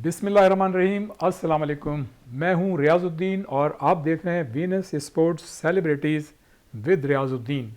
बिस्मिल्लाहिर्रहमानिर्रहीम, अस्सलाम वालेकुम। मैं हूं रियाजुद्दीन और आप देख रहे हैं Venus sports celebrities with Riyazuddin.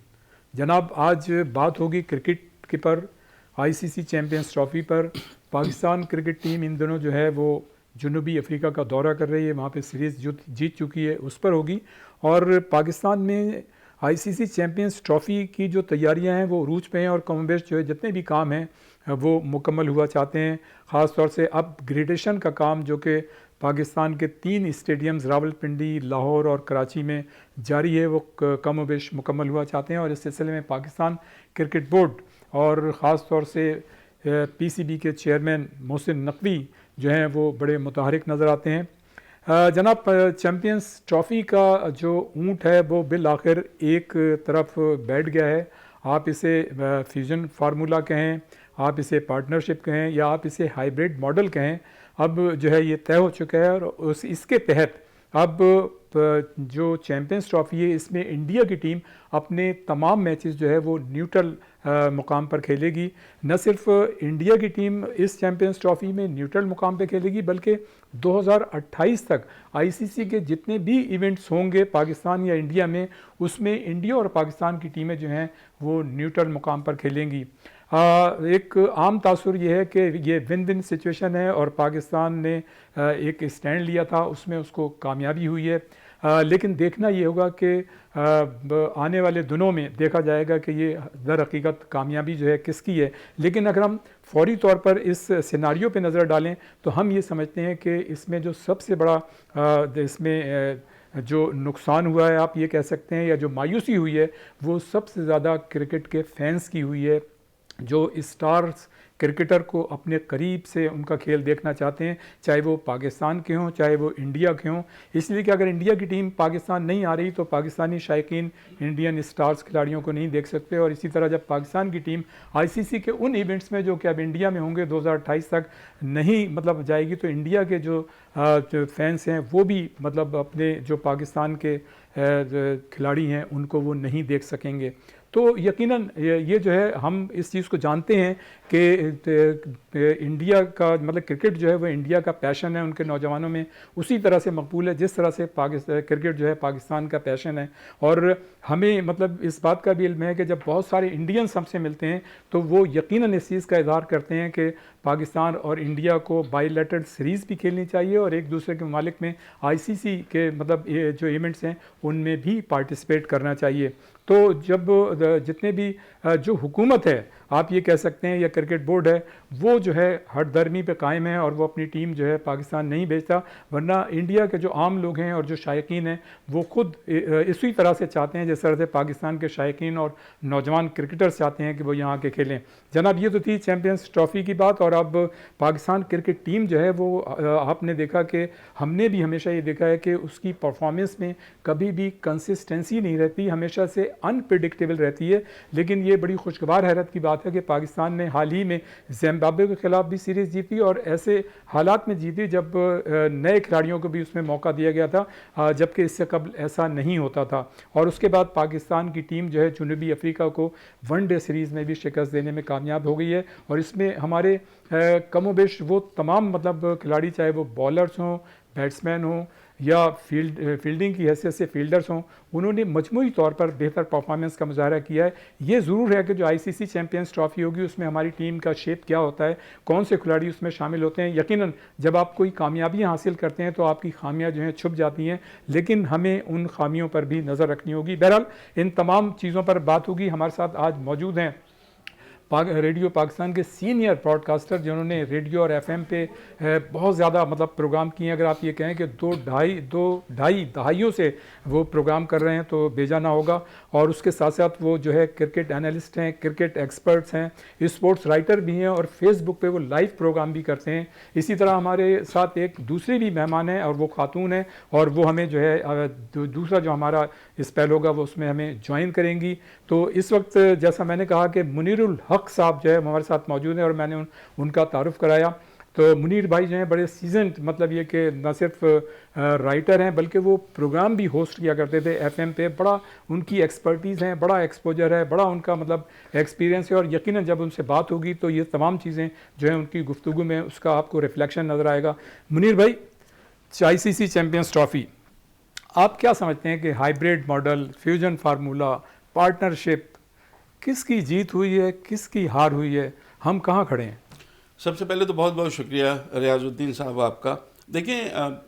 जनाब, आज बात होगी क्रिकेट के पर, आईसीसी चैम्पियंस ट्रॉफ़ी पर। पाकिस्तान क्रिकेट टीम इन दिनों जो है वो जनूबी अफ्रीका का दौरा कर रही है, वहाँ पे सीरीज़ जीत चुकी है, उस पर होगी। और पाकिस्तान में आईसीसी चैम्पियंस ट्रॉफ़ी की जो तैयारियां हैं वो रूज पे हैं और कम बेश जो है जितने भी काम हैं वो मुकम्मल हुआ चाहते हैं। ख़ास तौर से अपग्रेडेशन का काम जो कि पाकिस्तान के 3 स्टेडियम्स रावलपिंडी, लाहौर और कराची में जारी है, वो कम बेश मुकम्मल हुआ चाहते हैं। और इस सिलसिले में पाकिस्तान क्रिकेट बोर्ड और ख़ास तौर से पीसीबी के चेयरमैन मोहसिन नकवी जो हैं वो बड़े मुतहरिक नज़र आते हैं। जनाब, चैम्पियंस ट्रॉफ़ी का जो ऊँट है वो बिल आखिर एक तरफ बैठ गया है। आप इसे फ्यूजन फार्मूला कहें, आप इसे पार्टनरशिप कहें, या आप इसे हाइब्रिड मॉडल कहें, अब जो है ये तय हो चुका है। और इसके तहत अब जो चैम्पियंस ट्रॉफ़ी है इसमें इंडिया की टीम अपने तमाम मैचेस जो है वो न्यूट्रल मुकाम पर खेलेगी। न सिर्फ इंडिया की टीम इस चैम्पियंस ट्रॉफ़ी में न्यूट्रल मुकाम पर खेलेगी, बल्कि 2028 तक आईसीसी के जितने भी इवेंट्स होंगे पाकिस्तान या इंडिया में, उसमें इंडिया और पाकिस्तान की टीमें जो हैं वो न्यूट्रल मुकाम पर खेलेंगी। एक आम तासुर ये है कि ये विन विन सिचुएशन है और पाकिस्तान ने एक स्टैंड लिया था, उसमें उसको कामयाबी हुई है। लेकिन देखना ये होगा कि आने वाले दिनों में देखा जाएगा कि ये दर हकीकत कामयाबी जो है किसकी है। लेकिन अगर हम फौरी तौर पर इस सिनारियो पे नज़र डालें तो हम ये समझते हैं कि इसमें जो सबसे बड़ा इसमें जो नुकसान हुआ है, आप ये कह सकते हैं, या जो मायूसी हुई है, वो सबसे ज़्यादा क्रिकेट के फैंस की हुई है, जो स्टार्स क्रिकेटर को अपने करीब से उनका खेल देखना चाहते हैं, चाहे वो पाकिस्तान के हों चाहे वो इंडिया के हों। इसलिए कि अगर इंडिया की टीम पाकिस्तान नहीं आ रही तो पाकिस्तानी शायकीन इंडियन स्टार्स खिलाड़ियों को नहीं देख सकते। और इसी तरह जब पाकिस्तान की टीम आईसीसी के उन इवेंट्स में जो कि अब इंडिया में होंगे 2028 तक नहीं जाएगी, तो इंडिया के जो फैंस हैं वो भी अपने जो पाकिस्तान के खिलाड़ी हैं उनको वो नहीं देख सकेंगे। तो यकीनन ये जो है हम इस चीज़ को जानते हैं कि इंडिया का क्रिकेट जो है वो इंडिया का पैशन है, उनके नौजवानों में उसी तरह से मकबूल है जिस तरह से पाकिस्तान क्रिकेट जो है पाकिस्तान का पैशन है। और हमें इस बात का भी इल्म है कि जब बहुत सारे इंडियंस हमसे मिलते हैं तो वो यकीनन इस चीज़ का इज़हार करते हैं कि पाकिस्तान और इंडिया को बायलैटरल सीरीज़ भी खेलनी चाहिए और एक दूसरे के ममालिक में आईसीसी के ये जो इवेंट्स हैं उनमें भी पार्टिसिपेट करना चाहिए। तो जब जितने भी जो हुकूमत है, आप ये कह सकते हैं, या क्रिकेट बोर्ड है, वो जो है हठधर्मी पे कायम है और वो अपनी टीम जो है पाकिस्तान नहीं भेजता, वरना इंडिया के जो आम लोग हैं और जो शायकीन हैं वो खुद इसी तरह से चाहते हैं जिस तरह से पाकिस्तान के शायकीन और नौजवान क्रिकेटर्स चाहते हैं कि वो यहाँ के खेलें। जनाब, ये तो थी चैम्पियंस ट्रॉफ़ी की बात। और अब पाकिस्तान क्रिकेट टीम जो है वो आपने देखा कि हमने भी हमेशा ये देखा है कि उसकी परफॉर्मेंस में कभी भी कंसिस्टेंसी नहीं रहती, हमेशा से अनप्रिडिक्टेबल रहती है। लेकिन ये बड़ी खुशगवार हैरत की बात है कि पाकिस्तान ने हाल ही में जिम्बाब्वे के ख़िलाफ़ भी सीरीज़ जीती और ऐसे हालात में जीती जब नए खिलाड़ियों को भी उसमें मौका दिया गया था, जबकि इससे कबल ऐसा नहीं होता था। और उसके बाद पाकिस्तान की टीम जो है जनूबी अफ्रीका को वनडे सीरीज़ में भी शिकस्त देने में कामयाब हो गई है। और इसमें हमारे कमोबेश वो तमाम खिलाड़ी, चाहे वो बॉलर्स हों, बैट्समैन हों या फील्डिंग की हैसियत से फील्डर्स हों, उन्होंने मजमूई तौर पर बेहतर परफॉर्मेंस का मुजाहरा किया है। ये ज़रूर है कि जो आईसीसी चैम्पियंस ट्रॉफ़ी होगी उसमें हमारी टीम का शेप क्या होता है, कौन से खिलाड़ी उसमें शामिल होते हैं। यकीनन जब आप कोई कामयाबियाँ हासिल करते हैं तो आपकी खामियाँ जो हैं छुप जाती हैं, लेकिन हमें उन खामियों पर भी नज़र रखनी होगी। बहरहाल इन तमाम चीज़ों पर बात होगी। हमारे साथ आज मौजूद हैं रेडियो पाकिस्तान के सीनियर ब्रॉडकास्टर जिन्होंने रेडियो और एफएम पे बहुत ज़्यादा मतलब प्रोग्राम किए हैं। अगर आप ये कहें कि दो ढाई दहाइयों से वो प्रोग्राम कर रहे हैं तो बेजा ना होगा। और उसके साथ साथ वो जो है क्रिकेट एनालिस्ट हैं, क्रिकेट एक्सपर्ट्स हैं, स्पोर्ट्स राइटर भी हैं और फेसबुक पे वो लाइव प्रोग्राम भी करते हैं। इसी तरह हमारे साथ एक दूसरी भी मेहमान हैं और वो खातून हैं और वो हमें जो है दूसरा जो हमारा स्पेल होगा वो उसमें हमें ज्वाइन करेंगी। तो इस वक्त जैसा मैंने कहा कि मुनीरुल हक साहब जो है हमारे साथ मौजूद हैं और मैंने उनका तारुफ कराया। तो मुनीर भाई जो हैं बड़े सीजन मतलब ये कि न सिर्फ राइटर हैं बल्कि वो प्रोग्राम भी होस्ट किया करते थे एफएम पे। बड़ा उनकी एक्सपर्टीज़ हैं, बड़ा एक्सपोजर है, बड़ा उनका मतलब एक्सपीरियंस है और यकीनन जब उनसे बात होगी तो ये तमाम चीज़ें जो हैं उनकी गुफ्तगू में उसका आपको रिफ्लेक्शन नज़र आएगा। मुनीर भाई, आईसीसी चैम्पियंस ट्रॉफ़ी आप क्या समझते हैं कि hybrid model, fusion formula, partnership, किसकी जीत हुई है, किसकी हार हुई है, हम कहाँ खड़े हैं? सबसे पहले तो बहुत बहुत शुक्रिया रियाजुद्दीन साहब आपका। देखिए,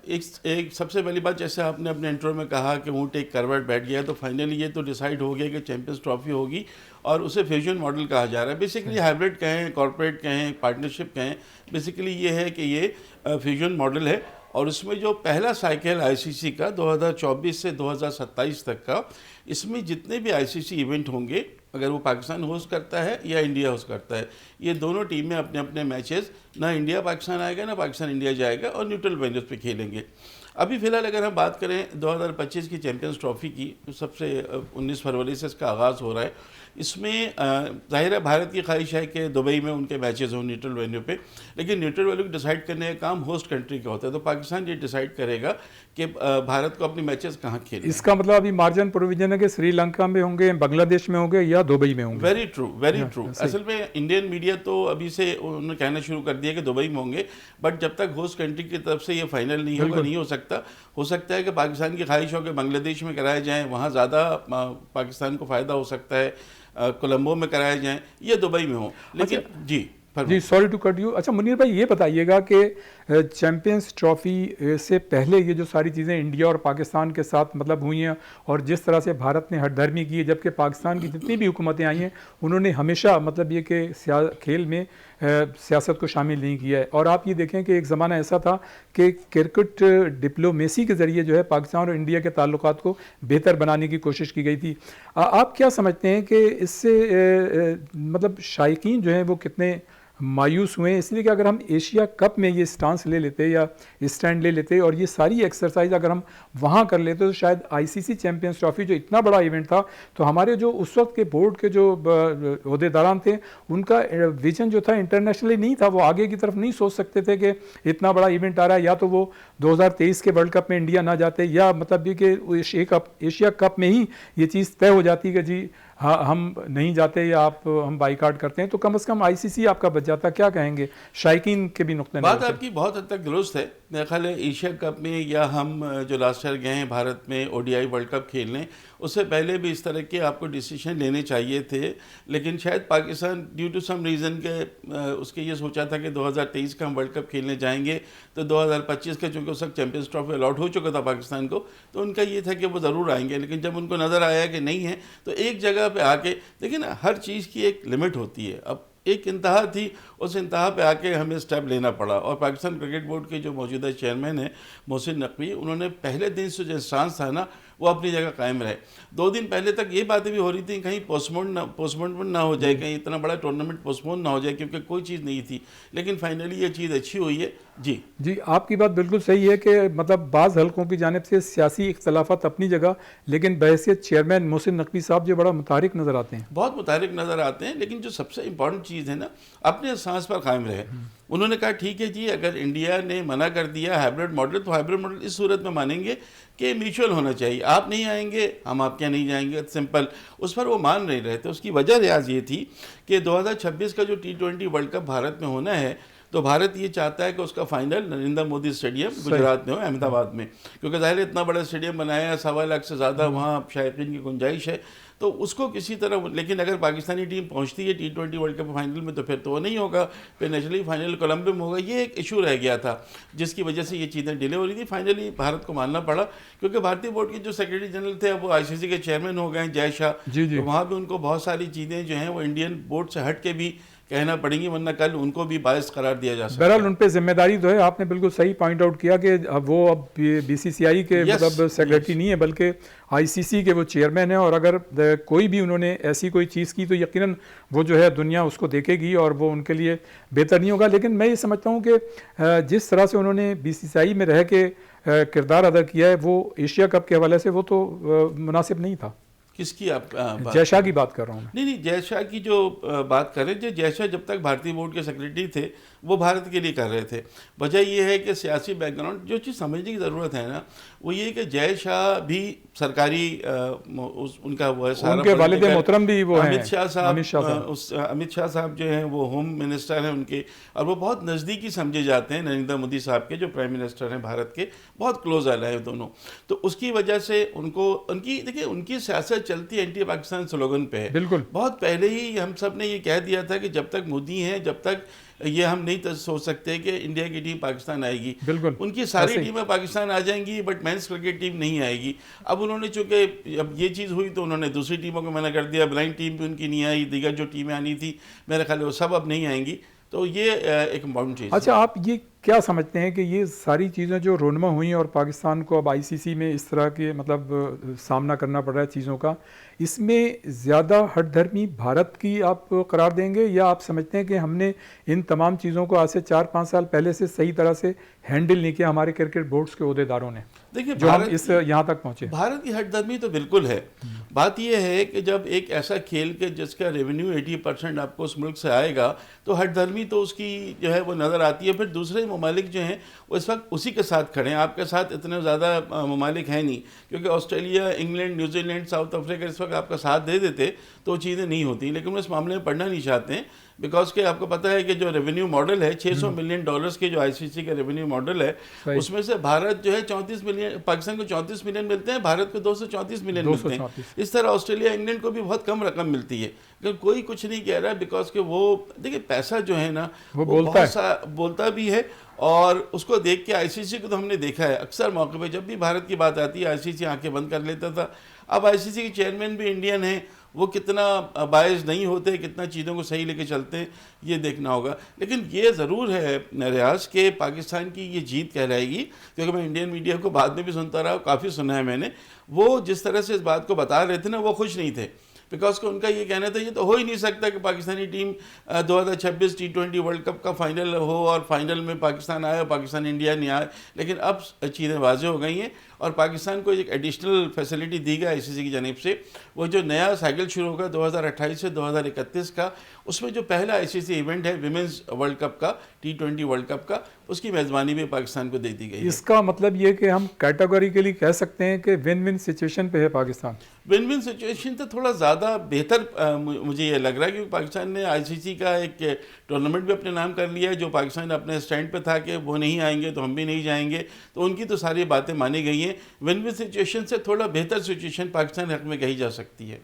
एक सबसे पहली बात, जैसे आपने अपने इंट्रो में कहा कि ऊँट एक करवट बैठ गया, तो फाइनली ये तो डिसाइड हो गया कि चैंपियंस ट्रॉफी होगी और उसे फ्यूजन मॉडल कहा जा रहा है। बेसिकली हाइब्रिड कहें, कॉर्पोरेट कहें, पार्टनरशिप कहें, बेसिकली ये है कि ये फ्यूजन मॉडल है। और इसमें जो पहला साइकिल आईसीसी का 2024 से 2027 तक का, इसमें जितने भी आईसीसी इवेंट होंगे, अगर वो पाकिस्तान होस्ट करता है या इंडिया होस्ट करता है, ये दोनों टीमें अपने अपने मैचेस, ना इंडिया पाकिस्तान आएगा ना पाकिस्तान इंडिया जाएगा, और न्यूट्रल वेन्यूज़ पे खेलेंगे। अभी फ़िलहाल अगर हम बात करें 2025 की चैंपियंस ट्रॉफ़ी की, तो सबसे 19 फरवरी से इसका आगाज़ हो रहा है। इसमें ज़ाहिर है भारत की ख्वाहिश है कि दुबई में उनके मैचेस हों न्यूट्रल वेन्यू पे, लेकिन न्यूट्रल वेन्यू को डिसाइड करने का काम होस्ट कंट्री का होता है। तो पाकिस्तान ये डिसाइड करेगा कि भारत को अपने मैचेस कहाँ खेलने। इसका मतलब अभी मार्जिन प्रोविजन है कि श्रीलंका में होंगे, बांग्लादेश में होंगे या दुबई में होंगे। Very true, very true. असल में इंडियन मीडिया तो अभी से उन्होंने कहना शुरू कर दिया कि दुबई में होंगे, बट जब तक होस्ट कंट्री की तरफ से ये फाइनल नहीं होगा, नहीं हो सकता है कि पाकिस्तान की ख्वाहिश हो कि बांग्लादेश में कराए जाएँ, वहाँ ज़्यादा पाकिस्तान को फ़ायदा हो सकता है, कोलंबो में कराए जाएँ या दुबई में हो। लेकिन जी सॉरी टू कट यू। अच्छा मुनीर भाई, ये बताइएगा कि चैंपियंस ट्रॉफ़ी से पहले ये जो सारी चीज़ें इंडिया और पाकिस्तान के साथ मतलब हुई हैं और जिस तरह से भारत ने हठधर्मी की है, जबकि पाकिस्तान की जितनी भी हुकूमतें आई हैं उन्होंने हमेशा मतलब ये कि खेल में सियासत को शामिल नहीं किया है। और आप ये देखें कि एक ज़माना ऐसा था कि क्रिकेट डिप्लोमेसी के ज़रिए जो है पाकिस्तान और इंडिया के ताल्लुकात को बेहतर बनाने की कोशिश की गई थी। आप क्या समझते हैं कि इससे मतलब शायकीन जो हैं वो कितने मायूस हुए हैं? इसलिए कि अगर हम एशिया कप में ये स्टांस ले लेते या स्टैंड ले लेते और ये सारी एक्सरसाइज अगर हम वहाँ कर लेते तो शायद आईसीसी चैंपियंस ट्रॉफ़ी जो इतना बड़ा इवेंट था, तो हमारे जो उस वक्त के बोर्ड के जो ओहदेदारान थे उनका विजन जो था इंटरनेशनली नहीं था। वो आगे की तरफ नहीं सोच सकते थे कि इतना बड़ा इवेंट आ रहा है, या तो वो 2023 के वर्ल्ड कप में इंडिया ना जाते, या मतलब ये कि एशिया कप में ही ये चीज़ तय हो जाती कि जी हाँ हम नहीं जाते या हम बाइकाट करते हैं, तो कम से कम आईसीसी आपका बच जाता। क्या कहेंगे शायकीन के भी नुक्ते? बात आपकी बहुत हद तक दुरुस्त है। मेरा ख्याल है एशिया कप में या हम जो लास्ट ईयर गए हैं भारत में ओडीआई वर्ल्ड कप खेलने, उससे पहले भी इस तरह के आपको डिसीजन लेने चाहिए थे, लेकिन शायद Pakistan due to some reason के उसके ये सोचा था कि 2023 का हम वर्ल्ड कप खेलने जाएंगे, तो 2025 का चूँकि उस वक्त चैंपियंस ट्रॉफी अलॉट हो चुका था पाकिस्तान को, तो उनका ये था कि वो ज़रूर आएंगे। लेकिन जब उनको नज़र आया कि नहीं है, तो एक जगह पे आके देखिए ना, हर चीज़ की एक लिमिट होती है। अब एक इंतहा थी, उस इंतहा पे आके हमें स्टेप लेना पड़ा। और पाकिस्तान क्रिकेट बोर्ड के जो मौजूदा चेयरमैन हैं मोहसिन नकवी, उन्होंने पहले दिन से जो स्टांस था ना वो अपनी जगह कायम रहे। 2 दिन पहले तक ये बातें भी हो रही थी कहीं पोस्टपोनमेंट ना हो जाए, कहीं इतना बड़ा टूर्नामेंट पोस्टपोन ना हो जाए, क्योंकि कोई चीज़ नहीं थी। लेकिन फाइनली ये चीज़ अच्छी हुई है। जी आपकी बात बिल्कुल सही है कि मतलब बाज़ हलकों की जानिब से सियासी इख्तलाफात अपनी जगह, लेकिन बहैसियत चेयरमैन मोहसिन नकवी साहब जो बड़ा मुतारिक नज़र आते हैं, बहुत मुतारिक नज़र आते हैं। लेकिन जो सबसे इंपॉर्टेंट चीज़ है ना, अपने सांस पर कायम रहे। उन्होंने कहा ठीक है जी, अगर इंडिया ने मना कर दिया हाइब्रिड मॉडल, तो हाइब्रिड मॉडल इस सूरत में मानेंगे कि म्यूचुअल होना चाहिए। आप नहीं आएंगे, हम आपके यहाँ नहीं जाएंगे, सिंपल। उस पर वो मान नहीं रहे थे। उसकी वजह रियाज ये थी कि 2026 का जो T20 वर्ल्ड कप भारत में होना है, तो भारत ये चाहता है कि उसका फाइनल नरेंद्र मोदी स्टेडियम गुजरात में हो, अहमदाबाद में, क्योंकि ज़ाहिर इतना बड़ा स्टेडियम बनाया है, 1.25 लाख से ज़्यादा वहाँ शायकीन की गुंजाइश है, तो उसको किसी तरह। लेकिन अगर पाकिस्तानी टीम पहुंचती है T20 वर्ल्ड कप फाइनल में तो फिर तो वो नहीं होगा, फिर नेचुरली फाइनल कोलंबो में होगा। ये एक इशू रह गया था जिसकी वजह से ये चीज़ें डिले हो रही थी। फाइनली भारत को मानना पड़ा, क्योंकि भारतीय बोर्ड के जो सेक्रेटरी जनरल थे अब वो ICC के चेयरमैन हो गए जय शाह, जी जी। तो वहाँ भी उनको बहुत सारी चीज़ें जो हैं वो इंडियन बोर्ड से हट के भी कहना पड़ेंगी, वरना कल उनको भी बायस करार दिया जा सकता है। बहरहाल उन पे जिम्मेदारी तो है, आपने बिल्कुल सही पॉइंट आउट किया कि अब वो अब BCCI के मतलब सेक्रेटरी नहीं है बल्कि ICC के वो चेयरमैन है, और अगर कोई भी उन्होंने ऐसी कोई चीज़ की तो यकीनन वो जो है दुनिया उसको देखेगी और वो उनके लिए बेहतर नहीं होगा। लेकिन मैं ये समझता हूँ कि जिस तरह से उन्होंने BCCI में रह के किरदार अदा किया है वो एशिया कप के हवाले से वो तो मुनासिब नहीं था। किसकी आप जय शाह की बात कर रहा हूँ मैं। नहीं, जय शाह की जो बात कर रहे हैं, जय शाह जब तक भारतीय बोर्ड के सेक्रेटरी थे वो भारत के लिए कर रहे थे। वजह ये है कि सियासी बैकग्राउंड जो चीज़ समझने की ज़रूरत है ना, वो ये कि जय शाह भी सरकारी उनका वो है सारा, उनके वालिद मोहतरम भी वो हैं अमित शाह साहब जो हैं वो होम मिनिस्टर हैं उनके, और वो बहुत नज़दीकी समझे जाते हैं नरेंद्र मोदी साहब के, जो प्राइम मिनिस्टर हैं भारत के, बहुत क्लोज आला है दोनों। तो उसकी वजह से उनको देखिए उनकी सियासत चलती एंटी पाकिस्तान स्लोगन पे है। बिल्कुल, बहुत पहले ही हम सब ने ये कह दिया था कि जब तक मोदी हैं जब तक ये हम नहीं सोच सकते कि इंडिया की टीम पाकिस्तान आएगी। बिल्कुल, उनकी सारी टीमें पाकिस्तान आ जाएंगी बट मेंस क्रिकेट टीम नहीं आएगी। अब उन्होंने चूंकि अब ये चीज़ हुई तो उन्होंने दूसरी टीमों को मना कर दिया, ब्लाइंड टीम भी उनकी नहीं आई, दीगर जो टीमें आनी थी मेरे ख्याल वो सब अब नहीं आएंगी। तो ये एक इम्पॉर्टेंट चीज़। अच्छा, आप ये क्या समझते हैं कि ये सारी चीज़ें जो रोनमा हुई और पाकिस्तान को अब ICC में इस तरह के मतलब सामना करना पड़ रहा है चीज़ों का, इसमें ज़्यादा हठधर्मी भारत की आप करार देंगे, या आप समझते हैं कि हमने इन तमाम चीज़ों को आज से 4-5 साल पहले से सही तरह से हैंडल नहीं किया हमारे क्रिकेट बोर्ड्स के ओहदेदारों ने, देखिए जो हम इस यहाँ तक पहुँचे? भारत की हठधर्मी तो बिल्कुल है। बात यह है कि जब एक ऐसा खेल के जिसका रेवेन्यू 80% आपको उस मुल्क से आएगा तो हठधर्मी तो उसकी जो है वो नज़र आती है। फिर दूसरे ममालिक जो हैं वो इस वक्त उसी के साथ खड़े हैं, आपके साथ इतने ज़्यादा ममालिक हैं नहीं, क्योंकि Australia, England, New Zealand, south Africa इस वक्त आपका साथ दे देते तो चीज़ें नहीं होती। लेकिन वो इस मामले में पढ़ना नहीं चाहते हैं, बिकॉज के आपको पता है कि जो रेवेन्यू मॉडल है $600 मिलियन के जो ICC का रेवेन्यू मॉडल है उसमें से भारत जो है 34 मिलियन, पाकिस्तान को 34 मिलियन मिलते हैं, भारत को 234 मिलियन मिलते हैं। इस तरह ऑस्ट्रेलिया, इंग्लैंड को भी बहुत कम रकम मिलती है, लेकिन कोई कुछ नहीं कह रहा है, बिकॉज के वो देखिए पैसा जो है ना वो बोलता भी है। और उसको देख के ICC को तो हमने देखा है अक्सर मौके पे, जब भी भारत की बात आती है ICC आंखें बंद कर लेता था। अब ICC के चेयरमैन भी इंडियन हैं, वो कितना बायस नहीं होते, कितना चीज़ों को सही लेके चलते हैं, ये देखना होगा। लेकिन ये ज़रूर है रियाज के पाकिस्तान की ये जीत कहलाएगी, क्योंकि मैं इंडियन मीडिया को बाद में भी सुनता रहा, काफ़ी सुना है मैंने, वो जिस तरह से इस बात को बता रहे थे ना वो खुश नहीं थे, बिकॉज का उनका ये कहना था ये तो हो ही नहीं सकता कि Pakistani team 2026 T20 world cup का फाइनल हो और फाइनल में पाकिस्तान आए और पाकिस्तान इंडिया नहीं आए। लेकिन अब चीज़ें वाज़ेह हो गई हैं और पाकिस्तान को एक एडिशनल फैसिलिटी दी गई ICC की जानिब से। वो जो नया साइकिल शुरू होगा 2028 से 2031 का, उसमें जो पहला ICC इवेंट है विमेंस वर्ल्ड कप का, T20 वर्ल्ड कप का, उसकी मेज़बानी भी पाकिस्तान को दे दी गई है। इसका मतलब ये कि हम कैटेगोरिकली कह सकते हैं कि विन विन सिचुएशन पे है पाकिस्तान। विन विन सिचुएशन तो थोड़ा ज़्यादा बेहतर मुझे ये लग रहा है, क्योंकि पाकिस्तान ने ICC का एक टूर्नामेंट भी अपने नाम कर लिया है। जो पाकिस्तान अपने स्टैंड पे था कि वो नहीं आएंगे तो हम भी नहीं जाएंगे, तो उनकी तो सारी बातें मानी गई हैं। विन विन सिचुएशन से थोड़ा बेहतर सिचुएशन पाकिस्तान हक में कही जा सकती है।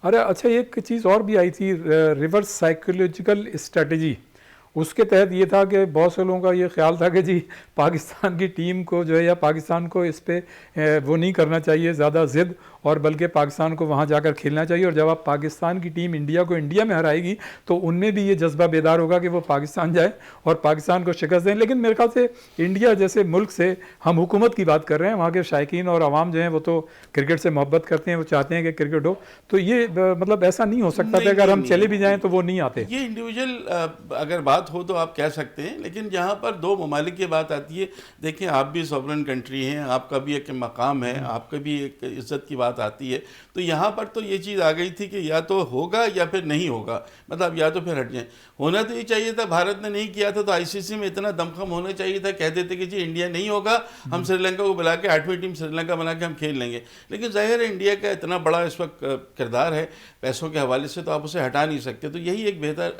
अरे अच्छा, एक चीज़ और भी आई थी, रिवर्स साइकोलॉजिकल स्ट्रेटजी, उसके तहत ये था कि बहुत से लोगों का ये ख्याल था कि जी पाकिस्तान की टीम को जो है या पाकिस्तान को इस पर वो नहीं करना चाहिए ज़्यादा ज़िद, और बल्कि पाकिस्तान को वहाँ जाकर खेलना चाहिए, और जब आप पाकिस्तान की टीम इंडिया को इंडिया में हराएगी तो उनमें भी ये जज्बा बेदार होगा कि वो पाकिस्तान जाए और पाकिस्तान को शिकस्त दें। लेकिन मेरे ख्याल से इंडिया जैसे मुल्क से हम हुकूमत की बात कर रहे हैं, वहाँ के शायकीन और आवाम जो हैं वो तो क्रिकेट से मोहब्बत करते हैं, वो चाहते हैं कि क्रिकेट हो, तो ये मतलब ऐसा नहीं हो सकता था अगर हम चले भी जाएँ तो वो नहीं आते। ये इंडिविजुअल अगर बात हो तो आप कह सकते हैं, लेकिन जहाँ पर दो ममालिक की बात आती है, देखिए आप भी सॉवरेन कंट्री हैं, आपका भी एक मकाम है, आपका भी एक इज्जत की बात बात आती है। तो यहाँ पर तो ये चीज़ आ गई थी कि या तो होगा या फिर नहीं होगा, मतलब या तो फिर हट जाए। होना तो ये चाहिए था, भारत ने नहीं किया था तो आईसीसी में इतना दमखम होना चाहिए था, कह देते कि जी इंडिया नहीं होगा, हम श्रीलंका को बुला के 8वीं टीम श्रीलंका बना के हम खेल लेंगे। लेकिन जाहिर है इंडिया का इतना बड़ा इस वक्त किरदार है पैसों के हवाले से, तो आप उसे हटा नहीं सकते, तो यही एक बेहतर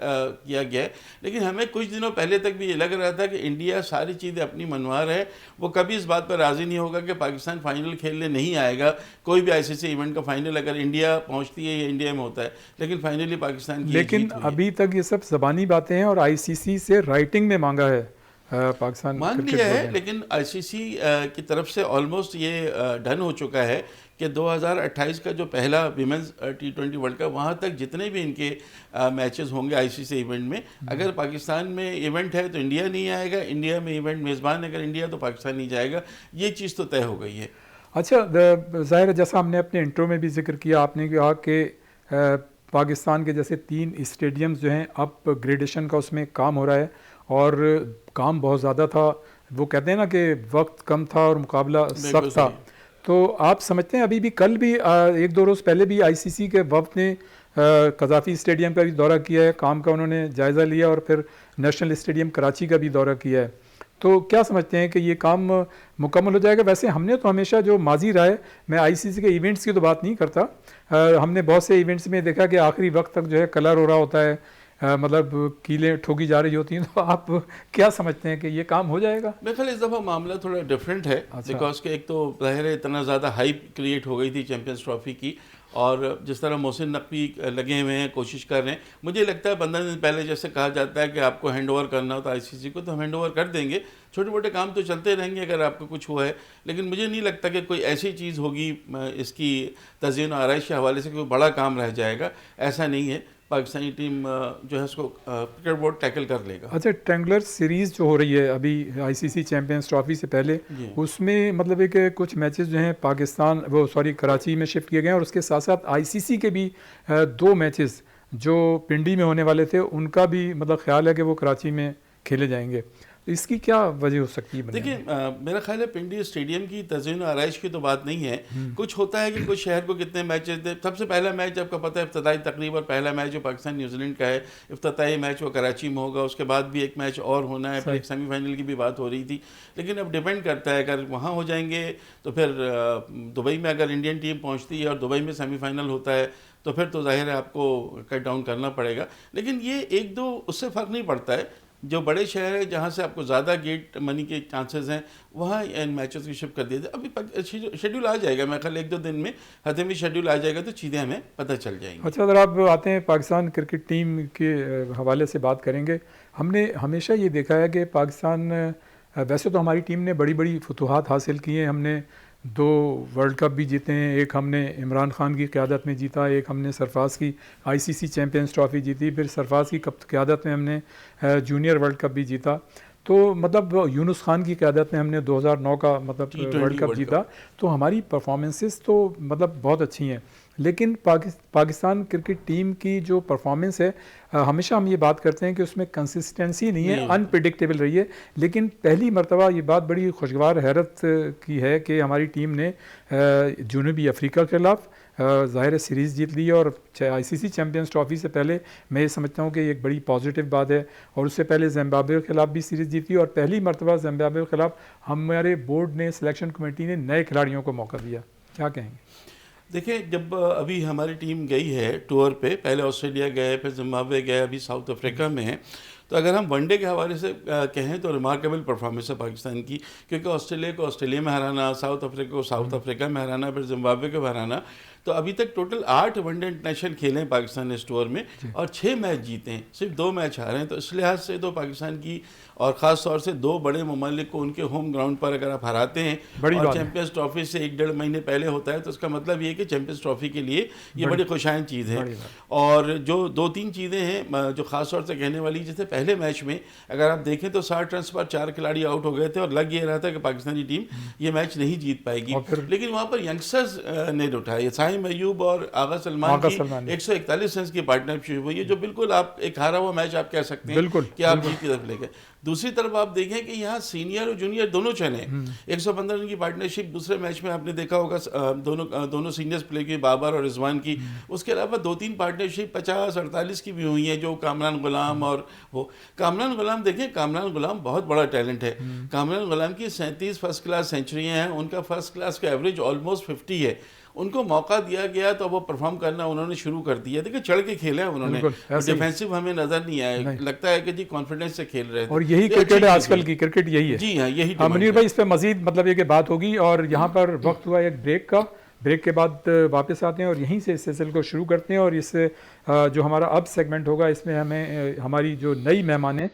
किया गया है। लेकिन हमें कुछ दिनों पहले तक भी ये लग रहा था कि इंडिया सारी चीज़ें अपनी मनवा रहा है, वो कभी इस बात पर राज़ी नहीं होगा कि पाकिस्तान फाइनल खेलने नहीं आएगा। कोई भी आईसीसी इवेंट का फाइनल अगर इंडिया पहुंचती है या इंडिया में होता है, लेकिन फाइनली पाकिस्तान की लेकिन अभी तक ये सब ज़बानी बातें हैं और आईसीसी से राइटिंग में मांगा है पाकिस्तान मांग लिया है, लेकिन आईसीसी की तरफ से ऑलमोस्ट ये डन हो चुका है कि 2028 का जो पहला विमेंस T20 वर्ल्ड कप, वहाँ तक जितने भी इनके मैचेस होंगे आईसीसी इवेंट में, अगर पाकिस्तान में इवेंट है तो इंडिया नहीं आएगा, इंडिया में इवेंट मेज़बान अगर इंडिया तो पाकिस्तान नहीं जाएगा। ये चीज़ तो तय हो गई है। अच्छा, ज़ाहिर है जैसा हमने अपने इंट्रो में भी जिक्र किया, आपने कहा कि पाकिस्तान के जैसे 3 स्टेडियम्स जो हैं अपग्रेडेशन का उसमें काम हो रहा है और काम बहुत ज़्यादा था। वो कहते हैं ना कि वक्त कम था और मुकाबला सख्त था। तो आप समझते हैं अभी भी, कल भी 1-2 रोज़ पहले भी आईसीसी के वफ़द ने कज़ाफ़ी स्टेडियम का भी दौरा किया है, काम का उन्होंने जायज़ा लिया, और फिर नेशनल स्टेडियम कराची का भी दौरा किया है। तो क्या समझते हैं कि ये काम मुकम्मल हो जाएगा? वैसे हमने तो हमेशा जो माजी रहा है, मैं आईसीसी के इवेंट्स की तो बात नहीं करता, हमने बहुत से इवेंट्स में देखा कि आखिरी वक्त तक जो है कलर हो रहा होता है, मतलब कीलें ठोकी जा रही होती हैं। तो आप क्या समझते हैं कि ये काम हो जाएगा? मेरे ख्याल इस दफ़ा मामला थोड़ा डिफरेंट है, बिकॉज के एक तो ज़ाहिर है इतना ज़्यादा हाइप क्रिएट हो गई थी चैंपियंस ट्रॉफी की, और जिस तरह मोहसिन नकवी लगे हुए हैं, कोशिश कर रहे हैं। मुझे लगता है 15 दिन पहले जैसे कहा जाता है कि आपको हैंड ओवर करना हो तो आईसीसी को, तो हम हैंड ओवर कर देंगे, छोटे मोटे काम तो चलते रहेंगे अगर आपको कुछ हुआ है। लेकिन मुझे नहीं लगता कि कोई ऐसी चीज़ होगी इसकी तज़यीन और आराइश के हवाले से कोई बड़ा काम रह जाएगा, ऐसा नहीं है। पाकिस्तानी टीम जो है उसको क्रिकेट बोर्ड टैकल कर लेगा। अच्छा, ट्रेंगुलर सीरीज़ जो हो रही है अभी आईसीसी चैंपियंस ट्रॉफी से पहले, उसमें मतलब है कि कुछ मैचेस जो हैं पाकिस्तान कराची में शिफ्ट किए गए हैं, और उसके साथ साथ आईसीसी के भी 2 मैचेस जो पिंडी में होने वाले थे उनका भी मतलब ख्याल है कि वो कराची में खेले जाएंगे। तो इसकी क्या वजह हो सकती है? देखिए, मेरा ख्याल है पिंडी स्टेडियम की तज़यीन आराइश की तो बात नहीं है। कुछ होता है कि कुछ शहर को कितने मैचेस दे। सबसे पहला मैच आपको पता है इफ्तिताई तकरीब, और पहला मैच जो पाकिस्तान न्यूजीलैंड का है, इफ्तिताई मैच वो कराची में होगा, उसके बाद भी एक मैच और होना है, फिर एक सेमीफाइनल की भी बात हो रही थी। लेकिन अब डिपेंड करता है, अगर वहाँ हो जाएंगे तो फिर दुबई में अगर इंडियन टीम पहुँचती है और दुबई में सेमीफाइनल होता है तो फिर तो जाहिर है आपको कट डाउन करना पड़ेगा। लेकिन ये 1-2 उससे फ़र्क नहीं पड़ता है। जो बड़े शहर है जहाँ से आपको ज़्यादा गेट मनी के चांसेस हैं, वहाँ इन मैचेस की शिफ्ट कर दिया जाए। अभी शेड्यूल आ जाएगा, मैं कल 1-2 दिन में हतमी शेड्यूल आ जाएगा तो चीज़ें हमें पता चल जाएंगी। अच्छा, अगर आप आते हैं पाकिस्तान क्रिकेट टीम के हवाले से बात करेंगे, हमने हमेशा ये देखा है कि पाकिस्तान, वैसे तो हमारी टीम ने बड़ी बड़ी फतूहात हासिल की हैं। हमने 2 वर्ल्ड कप भी जीते हैं, एक हमने इमरान खान की क़यादत में जीता, एक हमने सरफराज की आईसीसी चैंपियंस ट्रॉफ़ी जीती, फिर सरफराज की क़यादत में हमने जूनियर वर्ल्ड कप भी जीता। तो मतलब यूनुस खान की क़यादत में हमने 2009 का मतलब वर्ल्ड कप जीता। तो हमारी परफॉर्मेंसेस तो मतलब बहुत अच्छी हैं। लेकिन पाकिस्तान क्रिकेट टीम की जो परफॉर्मेंस है, हमेशा हम ये बात करते हैं कि उसमें कंसिस्टेंसी नहीं है, अनप्रिडिक्टेबल रही है। लेकिन पहली मरतबा ये बात बड़ी खुशगवार हैरत की है कि हमारी टीम ने जनूबी अफ्रीका के खिलाफ ज़ाहिर सीरीज़ जीत ली, और आईसीसी चैंपियंस ट्रॉफ़ी से पहले मैं ये समझता हूँ कि एक बड़ी पॉजिटिव बात है। और उससे पहले जिम्बाब्वे के खिलाफ भी सीरीज़ जीती, और पहली मरतबा जिम्बाब्वे के खिलाफ हमारे बोर्ड ने, सिलेक्शन कमेटी ने नए खिलाड़ियों को मौका दिया। क्या कहेंगे? देखिए, जब अभी हमारी टीम गई है टूर पे, पहले ऑस्ट्रेलिया गए, फिर जिम्बाब्वे गए, अभी साउथ अफ्रीका में है, तो अगर हम वनडे के हवाले से कहें तो रिमार्केबल परफॉर्मेंस है पाकिस्तान की। क्योंकि ऑस्ट्रेलिया को ऑस्ट्रेलिया में हराना, साउथ अफ्रीका को साउथ अफ्रीका में हराना, फिर जिम्बाब्वे को हराना, तो अभी तक टोटल 8 वनडे इंटरनेशनल खेले हैं पाकिस्तान ने इस टूर में, और 6 मैच जीते हैं, सिर्फ 2 मैच हारे हैं। तो इस लिहाज से तो पाकिस्तान की, और ख़ास तौर से 2 बड़े ममालिक को उनके होम ग्राउंड पर अगर आप हराते हैं, और चैंपियंस ट्रॉफी से 1-1.5 महीने पहले होता है, तो इसका मतलब ये है कि चैंपियंस ट्रॉफी के लिए ये बड़ी खुशाइन चीज़ है। और जो 2-3 चीज़ें हैं जो ख़ास तौर से कहने वाली, जैसे पहले मैच में अगर आप देखें तो 60 रन पर 4 खिलाड़ी आउट हो गए थे, और लग ये रहा था कि पाकिस्तानी टीम ये मैच नहीं जीत पाएगी। लेकिन वहाँ पर यंगस्टर्स ने उठाया, साहिम इब्राहिम अयूब और आगा सलमान की 141 रन की पार्टनरशिप हुई है, जो बिल्कुल आप एक हारा हुआ मैच आप कह सकते हैं कि आप जीत की तरफ ले गए। दूसरी तरफ आप देखें कि यहाँ सीनियर और जूनियर दोनों चले। 115 रन की पार्टनरशिप दूसरे मैच में आपने देखा होगा, दोनों सीनियर्स प्ले की, बाबर और रिजवान की। उसके अलावा 2-3 पार्टनरशिप 50-48 की भी हुई हैं, जो कामरान गुलाम और वो कामरान गुलाम देखें, कामरान गुलाम बहुत बड़ा टैलेंट है। कामरान गुलाम की 37 फर्स्ट क्लास सेंचुरियाँ हैं, उनका फर्स्ट क्लास का एवरेज ऑलमोस्ट 50 है। उनको मौका दिया गया तो वो परफॉर्म करना उन्होंने शुरू कर दिया। देखिए चढ़ के खेले हैं उन्होंने, डिफेंसिव हमें नजर नहीं आया, लगता है कि जी कॉन्फिडेंस से खेल रहे थे। और यही क्रिकेट है, आजकल की क्रिकेट यही है। जी हाँ, यही मुनीर भाई, इस पे मजीद मतलब ये कि बात होगी, और यहाँ पर वक्त हुआ एक ब्रेक का। ब्रेक के बाद वापस आते हैं और यहीं से इस सिलसिले को शुरू करते हैं। और इस जो हमारा अब सेगमेंट होगा, इसमें हमें हमारी जो नई मेहमान है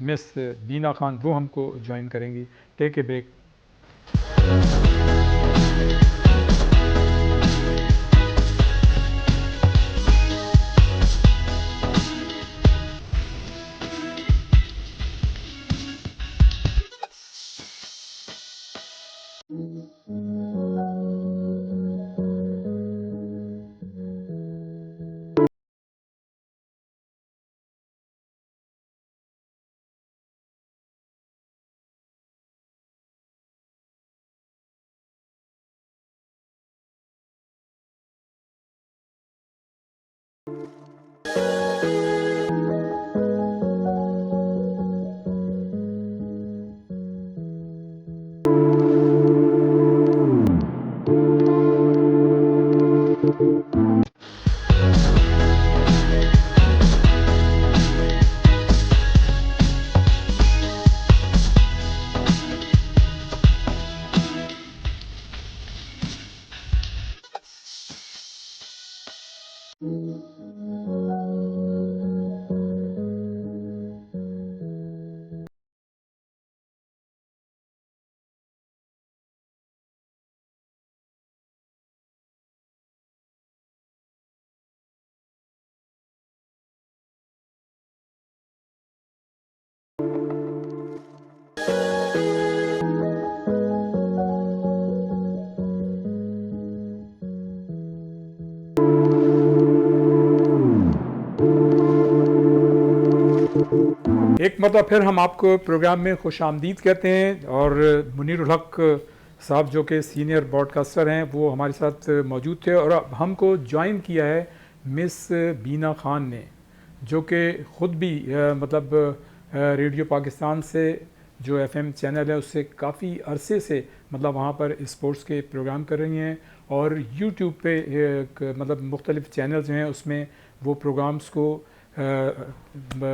मिस बीना खान, वो हमको ज्वाइन करेंगी। Take a break. एक मतलब फिर हम आपको प्रोग्राम में खुश आमदीद कहते हैं। और मुनीरुल हक साहब जो कि सीनियर ब्रॉडकास्टर हैं, वो हमारे साथ मौजूद थे। और अब हमको ज्वाइन किया है मिस बीना खान ने, जो कि ख़ुद भी मतलब रेडियो पाकिस्तान से जो FM चैनल है उससे काफ़ी अरसे से मतलब वहाँ पर स्पोर्ट्स के प्रोग्राम कर रही हैं। और YouTube पे मतलब मुख्तलिफ़ चैनल्स हैं, उसमें वो प्रोग्राम्स को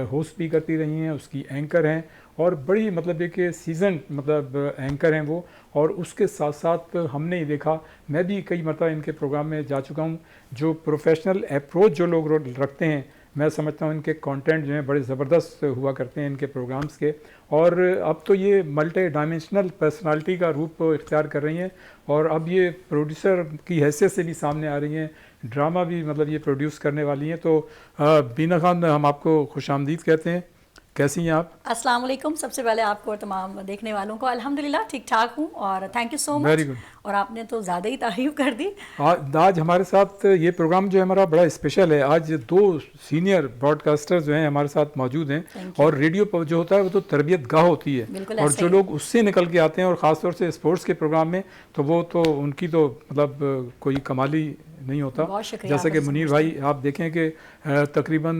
होस्ट भी करती रही हैं, उसकी एंकर हैं, और बड़ी मतलब एक सीजन मतलब एंकर हैं वो। और उसके साथ साथ हमने ये देखा, मैं भी कई मरतबा इनके प्रोग्राम में जा चुका हूँ, जो प्रोफेशनल अप्रोच जो लोग रखते हैं, मैं समझता हूँ इनके कंटेंट जो हैं बड़े ज़बरदस्त हुआ करते हैं इनके प्रोग्राम्स के। और अब तो ये मल्टी डायमेंशनल पर्सनालिटी का रूप इख्तियार कर रही हैं, और अब ये प्रोड्यूसर की हैसियत से भी सामने आ रही हैं, ड्रामा भी मतलब ये प्रोड्यूस करने वाली हैं। तो बीना खान, हम आपको खुशामदीद कहते हैं। कैसी हैं आप? अस्सलाम वालेकुम। सबसे पहले आपको और तमाम देखने वालों को अल्हम्दुलिल्लाह ठीक ठाक हूँ, और thank you so much. Very good. और आपने तो ज़्यादा ही तारीफ कर दी। आज हमारे साथ ये प्रोग्राम जो है हमारा बड़ा स्पेशल है। आज 2 सीनियर ब्रॉडकास्टर्स जो हैं हमारे साथ मौजूद हैं। और रेडियो पर जो होता है वो तो तरबियत गाह होती है, और जो लोग उससे निकल के आते हैं और ख़ास तौर से स्पोर्ट्स के प्रोग्राम में, तो वो तो उनकी तो मतलब कोई कमाली नहीं होता। जैसे कि मुनीर भाई, आप देखें कि तकरीबन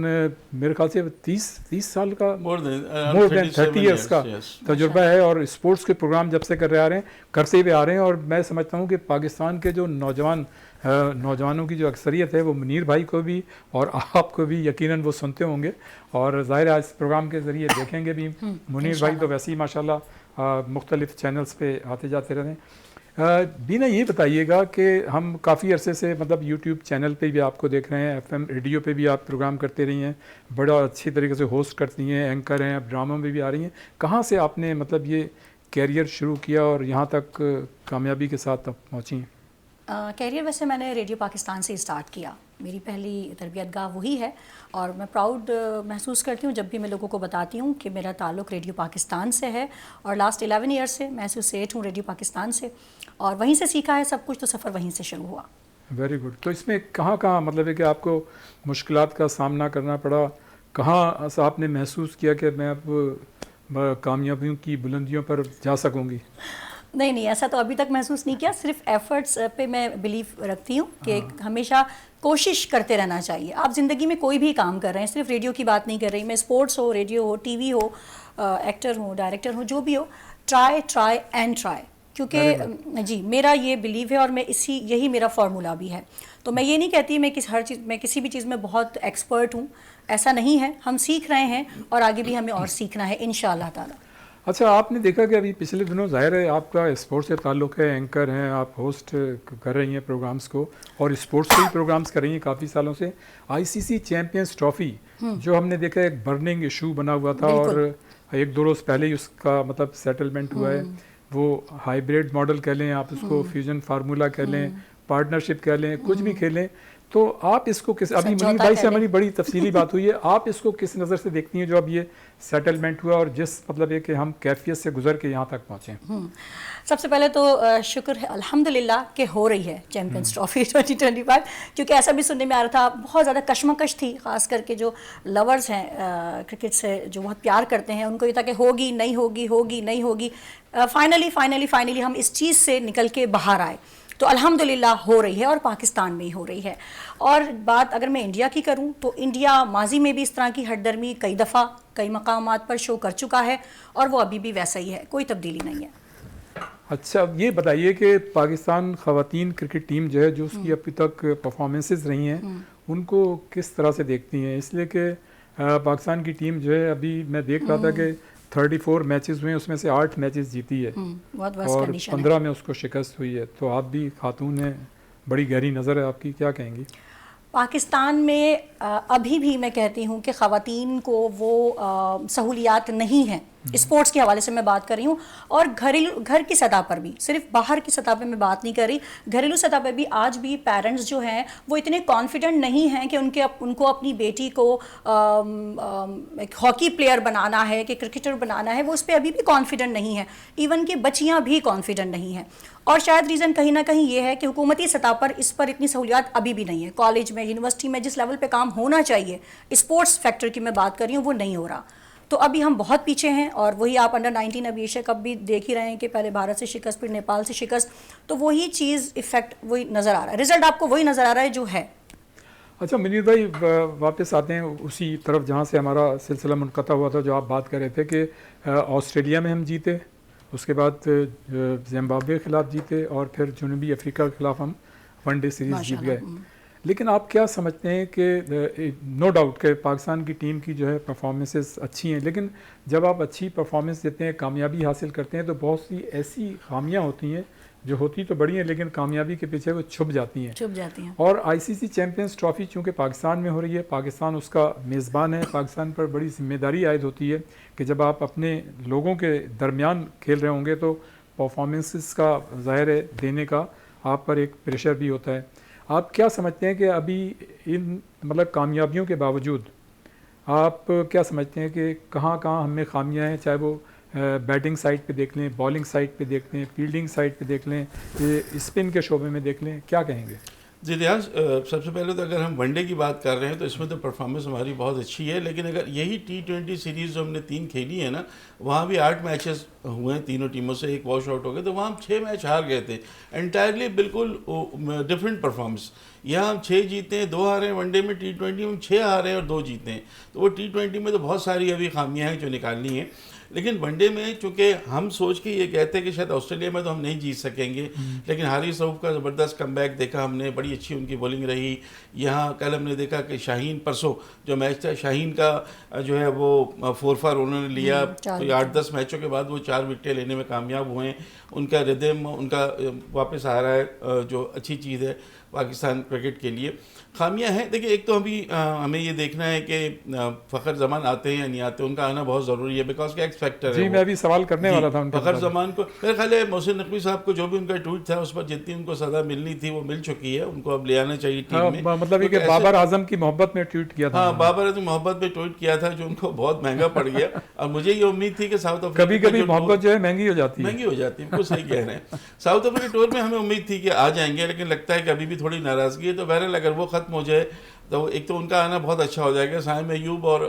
मेरे ख्याल से 30 साल का, मोर देन 30 ईयर्स का तजुर्बा है, और स्पोर्ट्स के प्रोग्राम जब से करते हुए आ रहे हैं। और मैं समझता हूँ कि पाकिस्तान के जो नौजवानों की जो अक्सरियत है वो मुनीर भाई को भी और आपको भी यकीनन वो सुनते होंगे, और ज़ाहिर है इस प्रोग्राम के ज़रिए देखेंगे भी। मुनीर भाई तो वैसे ही माशाल्लाह मुख्तलिफ़ चैनल्स पे आते जाते रहे। बीना, ये बताइएगा कि हम काफ़ी अरसे से मतलब YouTube चैनल पे भी आपको देख रहे हैं, FM रेडियो पे भी आप प्रोग्राम करते रही हैं, बड़ा अच्छी तरीके से होस्ट करती हैं, एंकर हैं, अब ड्रामा में भी आ रही हैं। कहाँ से आपने मतलब ये कैरियर शुरू किया और यहाँ तक कामयाबी के साथ अब पहुँची हैं? कैरियर वैसे मैंने रेडियो पाकिस्तान से स्टार्ट किया, मेरी पहली तरबियत गाह वही है। और मैं प्राउड महसूस करती हूँ जब भी मैं लोगों को बताती हूँ कि मेरा ताल्लुक़ रेडियो पाकिस्तान से है, और लास्ट 11 ईयर से मैं एसोसिएट हूँ रेडियो पाकिस्तान से, और वहीं से सीखा है सब कुछ, तो सफ़र वहीं से शुरू हुआ। Very good. तो इसमें कहाँ कहाँ मतलब है कि आपको मुश्किलात का सामना करना पड़ा, कहाँ ऐसा आपने महसूस किया कि मैं अब कामयाबियों की बुलंदियों पर जा सकूंगी? नहीं नहीं, ऐसा तो अभी तक महसूस नहीं किया। सिर्फ एफर्ट्स पे मैं बिलीव रखती हूँ कि हमेशा कोशिश करते रहना चाहिए। आप ज़िंदगी में कोई भी काम कर रहे हैं, सिर्फ रेडियो की बात नहीं कर रही मैं, स्पोर्ट्स हो, रेडियो हो, टीवी हो, एक्टर हो, डायरेक्टर हो, जो भी हो, ट्राई ट्राई एंड ट्राई। क्योंकि जी मेरा ये बिलीव है और मैं यही मेरा फार्मूला भी है। तो मैं ये नहीं कहती मैं किसी भी चीज़ में बहुत एक्सपर्ट हूँ, ऐसा नहीं है। हम सीख रहे हैं और आगे भी हमें और सीखना है इंशाअल्लाह ताला। अच्छा, आपने देखा कि अभी पिछले दिनों ज़ाहिर है आपका स्पोर्ट्स से ताल्लुक़ है, एंकर हैं, आप होस्ट कर रही हैं प्रोग्राम्स को और स्पोर्ट्स के भी प्रोग्राम्स कर रही हैं काफ़ी सालों से। आईसीसी चैंपियंस ट्रॉफ़ी जो हमने देखा एक बर्निंग इशू बना हुआ था और एक दो रोज़ पहले ही उसका मतलब सेटलमेंट हुआ है। वो हाइब्रिड मॉडल कह लें आप उसको, फ्यूजन फार्मूला कह लें, पार्टनरशिप कह लें, कुछ भी कह लें, तो आप इसको किस, अभी मुनीर भाई से हमारी बड़ी तफसीली बात हुई है, आप इसको किस नज़र से देखती हैं जो अब ये सेटलमेंट हुआ और जिस मतलब ये कि हम कैफियत से गुजर के यहाँ तक पहुँचे? सबसे पहले तो शुक्र है अल्हम्दुलिल्लाह कि हो रही है चैंपियंस ट्रॉफी 2025, क्योंकि ऐसा भी सुनने में आ रहा था, बहुत ज़्यादा कशमकश थी, ख़ास करके जो लवर्स हैं क्रिकेट से, जो बहुत प्यार करते हैं, उनको ये था कि होगी नहीं होगी, होगी नहीं होगी। फाइनली हम इस चीज़ से निकल के बाहर आए। तो अल्हम्दुलिल्लाह हो रही है और पाकिस्तान में ही हो रही है। और बात अगर मैं इंडिया की करूं तो इंडिया माजी में भी इस तरह की हटदर्मी कई दफ़ा कई मकामात पर शो कर चुका है और वो अभी भी वैसा ही है, कोई तब्दीली नहीं है। अच्छा, ये बताइए कि पाकिस्तान ख़वातीन क्रिकेट टीम जो है, जो उसकी अभी तक परफॉर्मेंसेस रही हैं, उनको किस तरह से देखती हैं? इसलिए कि पाकिस्तान की टीम जो है, अभी मैं देख रहा था कि 34 मैचेस हुए, उसमें से 8 मैचेस जीती है और 15 में उसको शिकस्त हुई है। तो आप भी खातून हैं, बड़ी गहरी नज़र है आपकी, क्या कहेंगी? पाकिस्तान में अभी भी मैं कहती हूँ कि ख़वातीन को वो सहूलियात नहीं हैं। स्पोर्ट्स के हवाले से मैं बात कर रही हूँ और घर की सतह पर भी, सिर्फ बाहर की सतह पर मैं बात नहीं कर रही, घरेलू सतह पर भी आज भी पेरेंट्स जो हैं वो इतने कॉन्फिडेंट नहीं हैं कि उनको अपनी बेटी को एक हॉकी प्लेयर बनाना है कि क्रिकेटर बनाना है, वो उस पर अभी भी कॉन्फिडेंट नहीं है। इवन कि बच्चियाँ भी कॉन्फिडेंट नहीं हैं और शायद रीज़न कहीं ना कहीं ये है कि हुकूमती सतह पर इस पर इतनी सहूलियात अभी भी नहीं है। कॉलेज में, यूनिवर्सिटी में जिस लेवल पे काम होना चाहिए, स्पोर्ट्स फैक्टर की मैं बात कर रही हूँ, वो नहीं हो रहा। तो अभी हम बहुत पीछे हैं और वही आप अंडर 19 अभी एशिया कप भी देख ही रहे हैं कि पहले भारत से शिकस्त, फिर नेपाल से शिकस्त, तो वही चीज़ इफेक्ट वही नज़र आ रहा है, रिजल्ट आपको वही नज़र आ रहा है जो है। अच्छा मुनीर भाई, वापस आते हैं उसी तरफ जहाँ से हमारा सिलसिला मुनक़ता हुआ था, जो आप बात कर रहे थे कि ऑस्ट्रेलिया में हम जीते, उसके बाद जिम्बाब्वे के खिलाफ जीते और फिर जनूबी अफ्रीका के खिलाफ हम वनडे सीरीज़ जीत गए। लेकिन आप क्या समझते हैं कि नो डाउट कि पाकिस्तान की टीम की जो है परफॉर्मेंसेस अच्छी हैं, लेकिन जब आप अच्छी परफॉर्मेंस देते हैं, कामयाबी हासिल करते हैं, तो बहुत सी ऐसी खामियां होती हैं जो होती तो बड़ी हैं लेकिन कामयाबी के पीछे वो छुप जाती हैं। और आईसीसी चैंपियंस ट्रॉफ़ी चूँकि पाकिस्तान में हो रही है, पाकिस्तान उसका मेज़बान है, पाकिस्तान पर बड़ी जिम्मेदारी आयद होती है कि जब आप अपने लोगों के दरमियान खेल रहे होंगे तो परफॉर्मेंसेस का ज़ाहिर है देने का आप पर एक प्रेशर भी होता है। आप क्या समझते हैं कि अभी इन मतलब कामयाबियों के बावजूद आप क्या समझते हैं कि कहाँ कहाँ हमें खामियां हैं, चाहे वो बैटिंग साइड पे देख लें, बॉलिंग साइड पे देख लें, फील्डिंग साइड पे देख लें, स्पिन के शोबे में देख लें, क्या कहेंगे? जी रियाज, सबसे पहले तो अगर हम वनडे की बात कर रहे हैं तो इसमें तो परफॉर्मेंस हमारी बहुत अच्छी है, लेकिन अगर यही T20 सीरीज़ जो हमने 3 खेली है ना, वहाँ भी 8 मैचेस हुए हैं तीनों टीमों से, एक वॉश आउट हो गए, तो वहाँ हम 6 मैच हार गए थे। एंटायरली बिल्कुल डिफरेंट परफॉर्मेंस। यहाँ हम 6 जीते हैं, 2 हारे हैं। वनडे में T20 में हम 6 हारे हैं और 2 जीते हैं। तो वो T20 में तो बहुत सारी अभी खामियाँ हैं जो निकालनी है, लेकिन वनडे में चूँकि हम सोच के ये कहते हैं कि शायद ऑस्ट्रेलिया में तो हम नहीं जीत सकेंगे, लेकिन हारिस रऊफ का ज़बरदस्त कमबैक देखा हमने, बड़ी अच्छी उनकी बॉलिंग रही। यहाँ कल हमने देखा कि शाहीन, परसों जो मैच था, शाहीन का जो है वो 4 फॉर उन्होंने लिया, तो 8-10 मैचों के बाद वो 4 विकेटें लेने में कामयाब हुए हैं। उनका रिदम उनका वापस आ रहा है, जो अच्छी चीज़ है पाकिस्तान क्रिकेट के लिए। खामियां हैं, देखिए एक तो अभी हमें ये देखना है कि फ़खर जमान आते हैं या नहीं आते, उनका आना बहुत ज़रूरी है, बिकॉज क्या एक एक्स फैक्टर है जी, वो। मैं भी सवाल करने जी, वाला था उनके फखर मुताबिक। जमान को, मेरे ख्याल है मोहसिन नकवी साहब को जो भी उनका ट्वीट था उस पर जितनी उनको सज़ा मिलनी थी वो मिल चुकी है, उनको अब ले आना चाहिए टीम हाँ, में। मतलब ये कि क्योंकि बाबर आजम की मोहब्बत में ट्वीट किया था हाँ, उन्होंने। बाबर आजम मोहब्बत में ट्वीट किया था जो उनको बहुत महंगा पड़ गया। और मुझे ये उम्मीद थी कि साउथ अफ्रीका कभी का कभी जो मोहब्बत जो है महंगी हो जाती है। महंगी हो जाती है, बिल्कुल सही कह रहे हैं। साउथ अफ्रीका टूर में हमें उम्मीद थी कि आ जाएंगे, लेकिन लगता है कि अभी भी थोड़ी नाराज़गी है। तो बहरहाल अगर वो ख़त्म हो जाए तो एक तो उनका आना बहुत अच्छा हो जाएगा, साइम अयूब और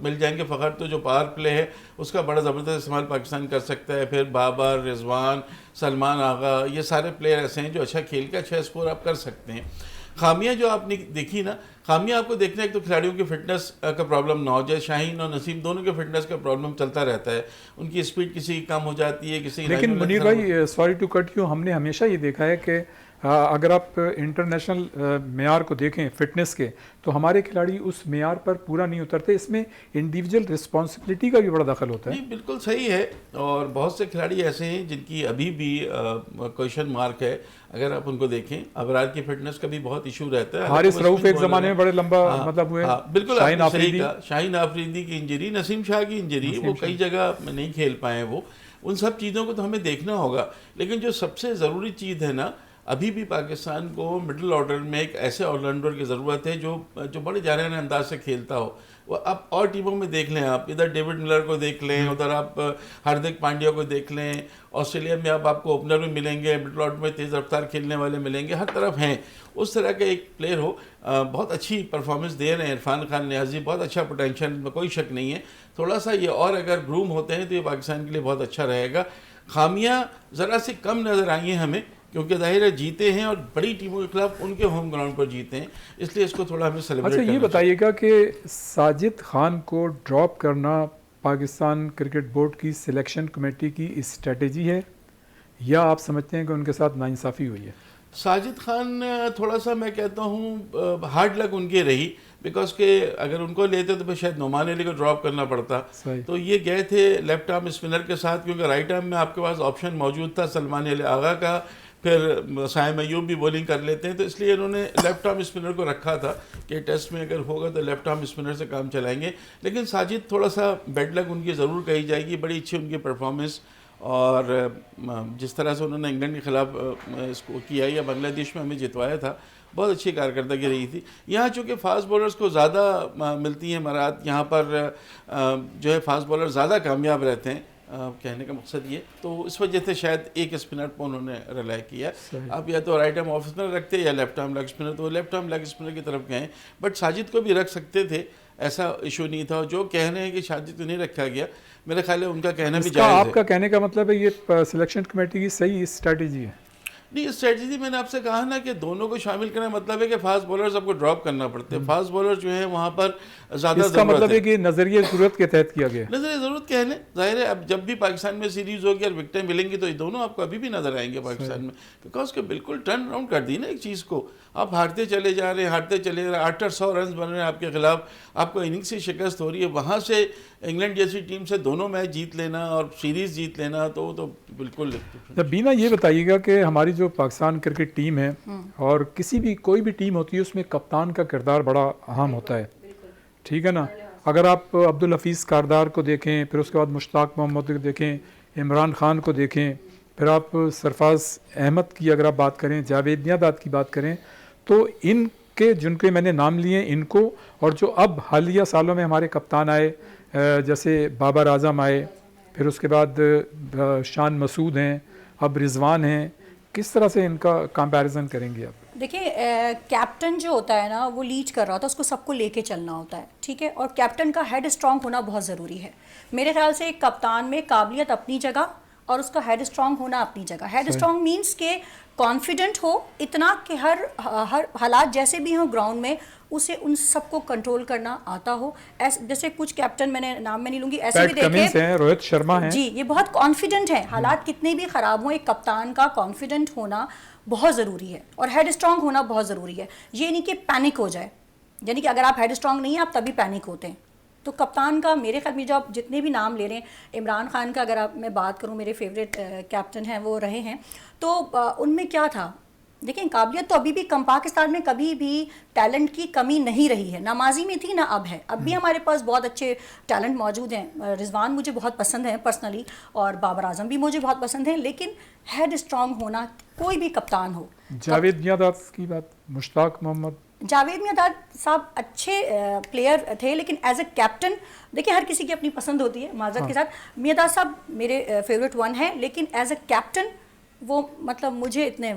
मिल जाएंगे फ़खर, तो जो पावर प्ले है उसका बड़ा ज़बरदस्त इस्तेमाल पाकिस्तान कर सकता है। फिर बाबर, रिजवान, सलमान आगा, ये सारे प्लेयर ऐसे हैं जो अच्छा खेल के अच्छा स्कोर आप कर सकते हैं। खामियां जो आपने देखी ना, खामियां आपको देखना है, एक तो खिलाड़ियों की फिटनेस का प्रॉब्लम ना हो जाए। शाहीन और नसीम दोनों के फिटनेस का प्रॉब्लम चलता रहता है, उनकी स्पीड किसी की कम हो जाती है, किसी की लेकिन लाइनों में मुनीर खराब भाई, सॉरी टू कट यू, हमने हमेशा ये देखा है कि अगर आप इंटरनेशनल मेयार को देखें फिटनेस के, तो हमारे खिलाड़ी उस मेयार पर पूरा नहीं उतरते। इसमें इंडिविजुअल रिस्पॉन्सिबिलिटी का भी बड़ा दखल होता है। नहीं, बिल्कुल सही है। और बहुत से खिलाड़ी ऐसे हैं जिनकी अभी भी क्वेश्चन मार्क है, अगर आप उनको देखें। अबरार की फिटनेस का भी बहुत इशू रहता है। हारिस हालांकि वो रऊफ एक स्पिन ज़माने में बड़े लंबा बॉलर हैं। मतलब हुए। हाँ, बिल्कुल शाहीन आपने सही आफरीदी, कहा। शाहीन आफरीदी की इंजरी, नसीम शाह की इंजरी, वो कई जगह नहीं खेल पाए वो। उन सब चीज़ों को तो हमें देखना होगा। लेकिन जो सबसे ज़रूरी चीज़ है ना, अभी भी पाकिस्तान को मिडिल ऑर्डर में एक ऐसे ऑलराउंडर की ज़रूरत है जो बड़े जानियाना अंदाज से खेलता हो। वो आप और टीमों में देख लें, आप इधर डेविड मिलर को देख लें, उधर आप हार्दिक पांड्या को देख लें। ऑस्ट्रेलिया में अब आपको ओपनर भी मिलेंगे, मिडिल ऑर्डर में तेज़ रफ्तार खेलने वाले मिलेंगे, हर तरफ हैं। उस तरह का एक प्लेयर हो, बहुत अच्छी परफॉर्मेंस दे रहे हैं इरफान खान नियाजी, बहुत अच्छा पोटेंशियल में कोई शक नहीं है। थोड़ा सा ये और अगर ग्रूम होते हैं तो ये पाकिस्तान के लिए बहुत अच्छा रहेगा। खामियां ज़रा सी कम नज़र आई हैं हमें, क्योंकि जाहिर है जीते हैं और बड़ी टीमों के खिलाफ उनके होम ग्राउंड पर जीते हैं, इसलिए इसको थोड़ा हमें सेलिब्रेट अच्छा ये बताइएगा कि साजिद खान को ड्रॉप करना पाकिस्तान क्रिकेट बोर्ड की सिलेक्शन कमेटी की स्ट्रेटेजी है, या आप समझते हैं कि उनके साथ नाइंसाफ़ी हुई है? साजिद खान थोड़ा सा मैं कहता हूँ हार्ड लक उनकी रही, बिकॉज के अगर उनको लेते तो फिर शायद नोमान अली को ड्रॉप करना पड़ता। तो ये गए थे लेफ्ट आर्म स्पिनर के साथ, क्योंकि राइट आर्म में आपके पास ऑप्शन मौजूद था सलमान अली आगा का, फिर साइम अयूब भी बॉलिंग कर लेते हैं, तो इसलिए इन्होंने लेफ्ट आर्म स्पिनर को रखा था कि टेस्ट में अगर होगा तो लेफ्ट आर्म स्पिनर से काम चलाएंगे। लेकिन साजिद थोड़ा सा बेड लक उनकी ज़रूर कही जाएगी, बड़ी अच्छी उनकी परफॉर्मेंस। और जिस तरह से उन्होंने इंग्लैंड के खिलाफ इसको किया या बांग्लादेश में हमें जितवाया था, बहुत अच्छी कारकर्दगी रही थी। यहाँ चूँकि फास्ट बॉलर्स को ज़्यादा मिलती हैं मराहत, यहाँ पर जो है फास्ट बॉलर ज़्यादा कामयाब रहते हैं, कहने का मकसद ये, तो इस वजह से शायद एक स्पिनर पर उन्होंने रिलाई किया। अब या तो राइट आर्म ऑफ स्पिनर रखते या लेफ्ट आर्म लेग स्पिनर, तो लेफ्ट आर्म लेग स्पिनर की तरफ गए। बट साजिद को भी रख सकते थे, ऐसा इशू नहीं था। जो कह रहे हैं कि साजिद को नहीं रखा गया, मेरे ख्याल है उनका कहना भी जायज़ है। आपका कहने का मतलब है ये सिलेक्शन कमेटी की सही स्ट्रैटेजी है? नहीं, स्ट्रेटजी मैंने आपसे कहा ना कि दोनों को शामिल करना मतलब है कि फास्ट बॉलर्स आपको ड्रॉप करना पड़ते हैं। फास्ट बॉलर जो है वहाँ पर ज़्यादा इसका मतलब है कि नज़रिए ज़रूरत के तहत किया गया। नजर ज़रूरत क्या है ना, जाहिर है अब जब भी पाकिस्तान में सीरीज़ होगी और विकेटें मिलेंगी तो ये दोनों आपको अभी भी नजर आएंगे पाकिस्तान में, बिकॉज के बिल्कुल टर्न अराउंड कर दी ना एक चीज़ को। आप हारते चले जा रहे हैं, हारते चले जा रहे हैं, 800 रन बन रहे हैं आपके खिलाफ, आपको इनिंग्स से शिकस्त हो रही है, वहाँ से इंग्लैंड जैसी टीम से दोनों मैच जीत लेना और सीरीज़ जीत लेना, तो बिल्कुल। जब बीना ये बताइएगा कि हमारी जो पाकिस्तान क्रिकेट टीम है, और किसी भी कोई भी टीम होती है उसमें कप्तान का किरदार बड़ा अहम होता है, ठीक है ना? अगर आप अब्दुल हफीज़ कारदार को देखें, फिर उसके बाद मुश्ताक मोहम्मद को देखें, इमरान खान को देखें, फिर आप सरफराज अहमद की अगर आप बात करें, जावेद नियादाद की बात करें, तो इनके जिनके मैंने नाम लिए इनको, और जो अब हालिया सालों में हमारे कप्तान आए जैसे बाबर आजम आए, फिर उसके बाद शान मसूद हैं, अब रिजवान हैं, किस तरह से इनका कंपैरिजन करेंगे आप? देखिए, कैप्टन जो होता है ना वो लीड कर रहा होता है, उसको सबको लेके चलना होता है, ठीक है। और कैप्टन का हेड स्ट्रांग होना बहुत ज़रूरी है। मेरे ख्याल से एक कप्तान में काबिलियत अपनी जगह और उसका हेड स्ट्रांग होना अपनी जगह। हेड स्ट्रांग मींस के कॉन्फिडेंट हो इतना कि हर हालात जैसे भी हों ग्राउंड में उसे उन सबको कंट्रोल करना आता हो। जैसे कुछ कैप्टन, मैंने नाम में नहीं लूंगी, ऐसे भी देखे हैं, रोहित शर्मा हैं जी, ये बहुत कॉन्फिडेंट है, हालात कितने भी ख़राब हों एक कप्तान का कॉन्फिडेंट होना बहुत ज़रूरी है और हेड स्ट्रांग होना बहुत ज़रूरी है। ये नहीं कि पैनिक हो जाए, यानी कि अगर आप हेड स्ट्रांग नहीं है आप तभी पैनिक होते हैं। तो कप्तान का मेरे ख्याल में जो आप जितने भी नाम ले रहे हैं, इमरान खान का अगर मैं बात करूं, मेरे फेवरेट कैप्टन हैं वो रहे हैं, तो उनमें क्या था, देखिए काबिलियत तो अभी भी कम, पाकिस्तान में कभी भी टैलेंट की कमी नहीं रही है, ना माजी में थी ना अब है, अब भी हमारे पास बहुत अच्छे टैलेंट मौजूद हैं। रिजवान मुझे बहुत पसंद है पर्सनली, और बाबर आजम भी मुझे बहुत पसंद है, लेकिन हेड स्ट्रांग होना, कोई भी कप्तान हो। जावेद मियांदाद की बात, मुश्ताक मोहम्मद, जावेद मियांदाद साहब अच्छे प्लेयर थे, लेकिन एज ए कैप्टन देखिए हर किसी की अपनी पसंद होती है, माजरत के साथ मियांदाद साहब मेरे फेवरेट वन है, लेकिन एज ए कैप्टन वो मतलब मुझे इतने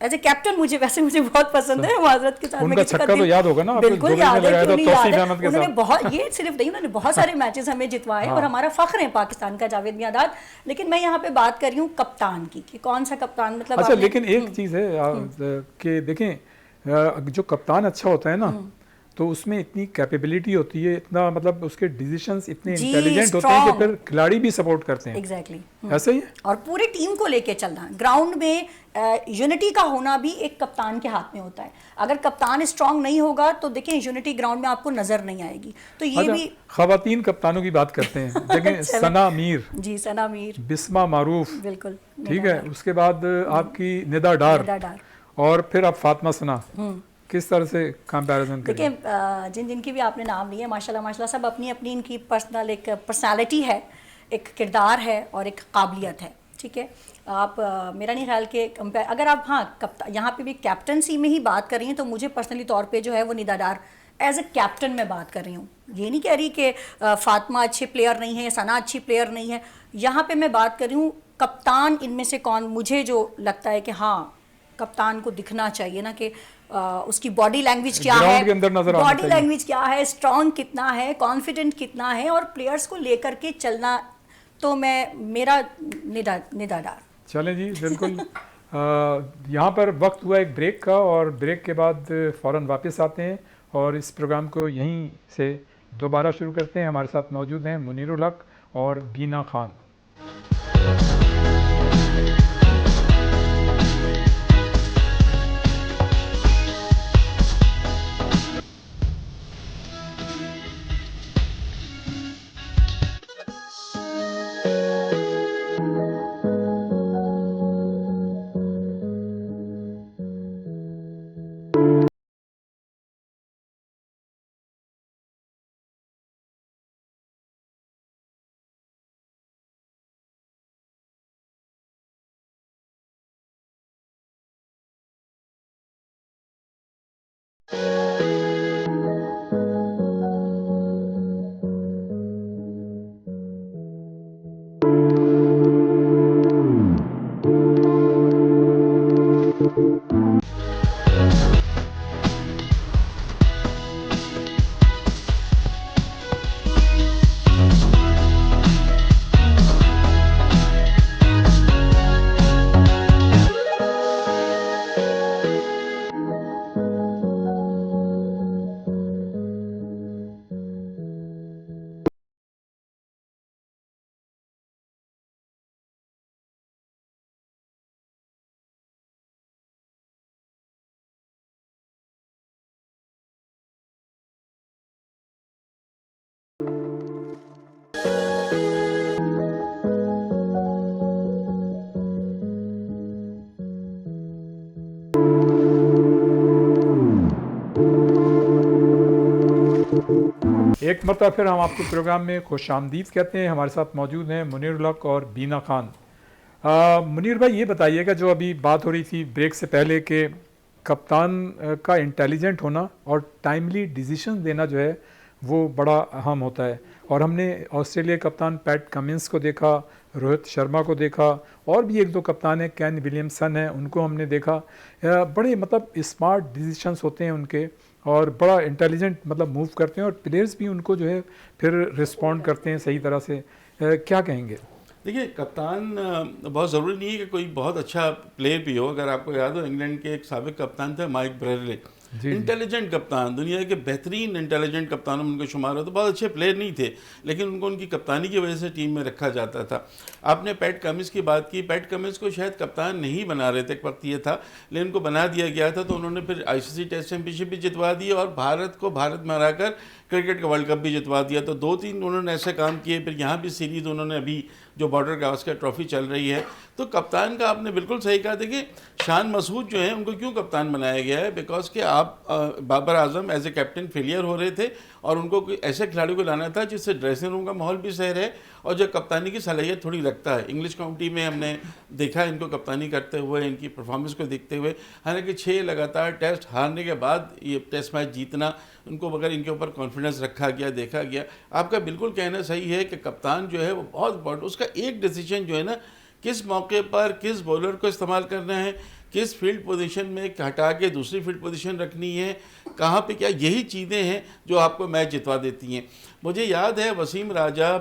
एज ए कैप्टन मुझे बहुत पसंद है, माजरत के साथ। उनका छक्का तो याद होगा ना आपको, बिल्कुल दुबई याद में है, लगाया था क्यों नहीं याद तौसीफ है। अहमद के उन्होंने साथ। बहुत, ये सिर्फ नहीं, उन्होंने बहुत सारे मैचेस हमें जितवाए और हमारा फख्र है पाकिस्तान का जावेद मियांदाद। लेकिन मैं यहाँ पे बात कर रही हूँ कप्तान की, कि कौन सा कप्तान मतलब अच्छा, लेकिन एक चीज़ है कि देखें, जो कप्तान अच्छा होता है ना, तो उसमें इतनी कैपेबिलिटी होती है, इतना मतलब उसके डिसीजंस इतने जी, इंटेलिजेंट होते हैं कि strong। फिर खिलाड़ी भी सपोर्ट करते हैं। एग्जैक्टली ऐसा ही है। और पूरे टीम को लेके चलना, ग्राउंड में यूनिटी का होना भी एक कप्तान के हाथ में होता है। अगर कप्तान स्ट्रांग नहीं होगा तो देखिए यूनिटी ग्राउंड में आपको नजर नहीं आएगी। तो ये अच्छा, भी खवातीन कप्तानों की बात करते हैं। देखें, चलो। सना मीर, जी, सना मीर, बिस्मा मारूफ, बिल्कुल ठीक है, उसके बाद आपकी निदा डार, डार। और फिर आप फातिमा सना, किस तरह से कंपैरिजन करें? देखिए जिनकी भी आपने नाम लिए माशाल्लाह माशाल्लाह, सब अपनी अपनी इनकी पर्सनल एक पर्सनालिटी है, एक किरदार है और एक काबिलियत है, ठीक है। आप मेरा नहीं ख्याल के कंपेयर, अगर आप यहाँ पे भी कैप्टनसी में ही बात कर रही हैं, तो मुझे पर्सनली तौर पे जो है वो निदा डार एज ए कैप्टन मैं बात कर रही हूँ। ये नहीं कह रही कि फातिमा अच्छे प्लेयर नहीं है या सना अच्छी प्लेयर नहीं है, यहाँ पे मैं बात कर रही हूँ कप्तान इनमें से कौन मुझे जो लगता है कि हाँ कप्तान को दिखना चाहिए ना, कि उसकी बॉडी लैंग्वेज क्या है, बॉडी लैंग्वेज क्या है, स्ट्रांग कितना है, कॉन्फिडेंट कितना है, और प्लेयर्स को लेकर के चलना। तो मेरा निदा डार। चलें जी, बिल्कुल। यहाँ पर वक्त हुआ एक ब्रेक का, और ब्रेक के बाद फ़ौरन वापस आते हैं और इस प्रोग्राम को यहीं से दोबारा शुरू करते हैं। हमारे साथ मौजूद हैं मुनीरुल हक और बीना खान। एक मरतबा फिर हम आपको प्रोग्राम में खुश आमदीद कहते हैं। हमारे साथ मौजूद हैं मुनीरुल हक और बीना खान। मुनीर भाई, ये बताइएगा, जो अभी बात हो रही थी ब्रेक से पहले कि कप्तान का इंटेलिजेंट होना और टाइमली डिसीजन देना जो है वो बड़ा अहम होता है, और हमने ऑस्ट्रेलिया कप्तान पैट कमिंस को देखा, रोहित शर्मा को देखा, और भी एक दो कप्तान हैं, केन विलियमसन हैं, उनको हमने देखा। बड़े मतलब स्मार्ट डिसीजंस होते हैं उनके, और बड़ा इंटेलिजेंट मतलब मूव करते हैं, और प्लेयर्स भी उनको जो है फिर रिस्पॉन्ड करते हैं सही तरह से। क्या कहेंगे? देखिए, कप्तान बहुत ज़रूरी नहीं है कि कोई बहुत अच्छा प्लेयर भी हो। अगर आपको याद हो, इंग्लैंड के एक साबिक कप्तान थे माइक ब्रेयरले, इंटेलिजेंट कप्तान, दुनिया के बेहतरीन इंटेलिजेंट कप्तानों में उनका शुमार हो। तो बहुत अच्छे प्लेयर नहीं थे, लेकिन उनको उनकी कप्तानी की वजह से टीम में रखा जाता था। आपने पैट कमिंस की बात की, पैट कमिंस को शायद कप्तान नहीं बना रहे थे, एक वक्त ये था, लेकिन उनको बना दिया गया था। तो उन्होंने फिर ICC टेस्ट चैंपियनशिप भी जितवा दी और भारत को भारत में हराकर क्रिकेट का वर्ल्ड कप भी जितवा दिया। तो 2-3 उन्होंने ऐसे काम किए। फिर यहाँ भी सीरीज़ उन्होंने अभी जो बॉर्डर गावस्कर ट्रॉफी चल रही है, तो कप्तान का आपने बिल्कुल सही कहा। देखिए शान मसूद जो है उनको क्यों कप्तान बनाया गया है, बिकॉज कि आप Babar Azam as a captain failure हो रहे थे और उनको कोई ऐसे खिलाड़ी को लाना था जिससे ड्रेसिंग रूम का माहौल भी सही रहे और जो कप्तानी की सलाहियत थोड़ी रखता है। इंग्लिश काउंटी में हमने देखा इनको कप्तानी करते हुए, इनकी परफॉर्मेंस को देखते हुए। हालांकि 6 लगातार टेस्ट हारने के बाद ये टेस्ट मैच जीतना, उनको अगर इनके ऊपर कॉन्फिडेंस रखा गया, देखा गया। आपका बिल्कुल कहना सही है कि कप्तान जो है वो बहुत इंपॉर्टेंट, उसका एक डिसीजन जो है ना, किस मौके पर किस बॉलर को इस्तेमाल करना है, किस फील्ड पोजीशन में हटा के दूसरी फील्ड पोजीशन रखनी है, कहाँ पे क्या, यही चीज़ें हैं जो आपको मैच जितवा देती हैं। मुझे याद है वसीम राजा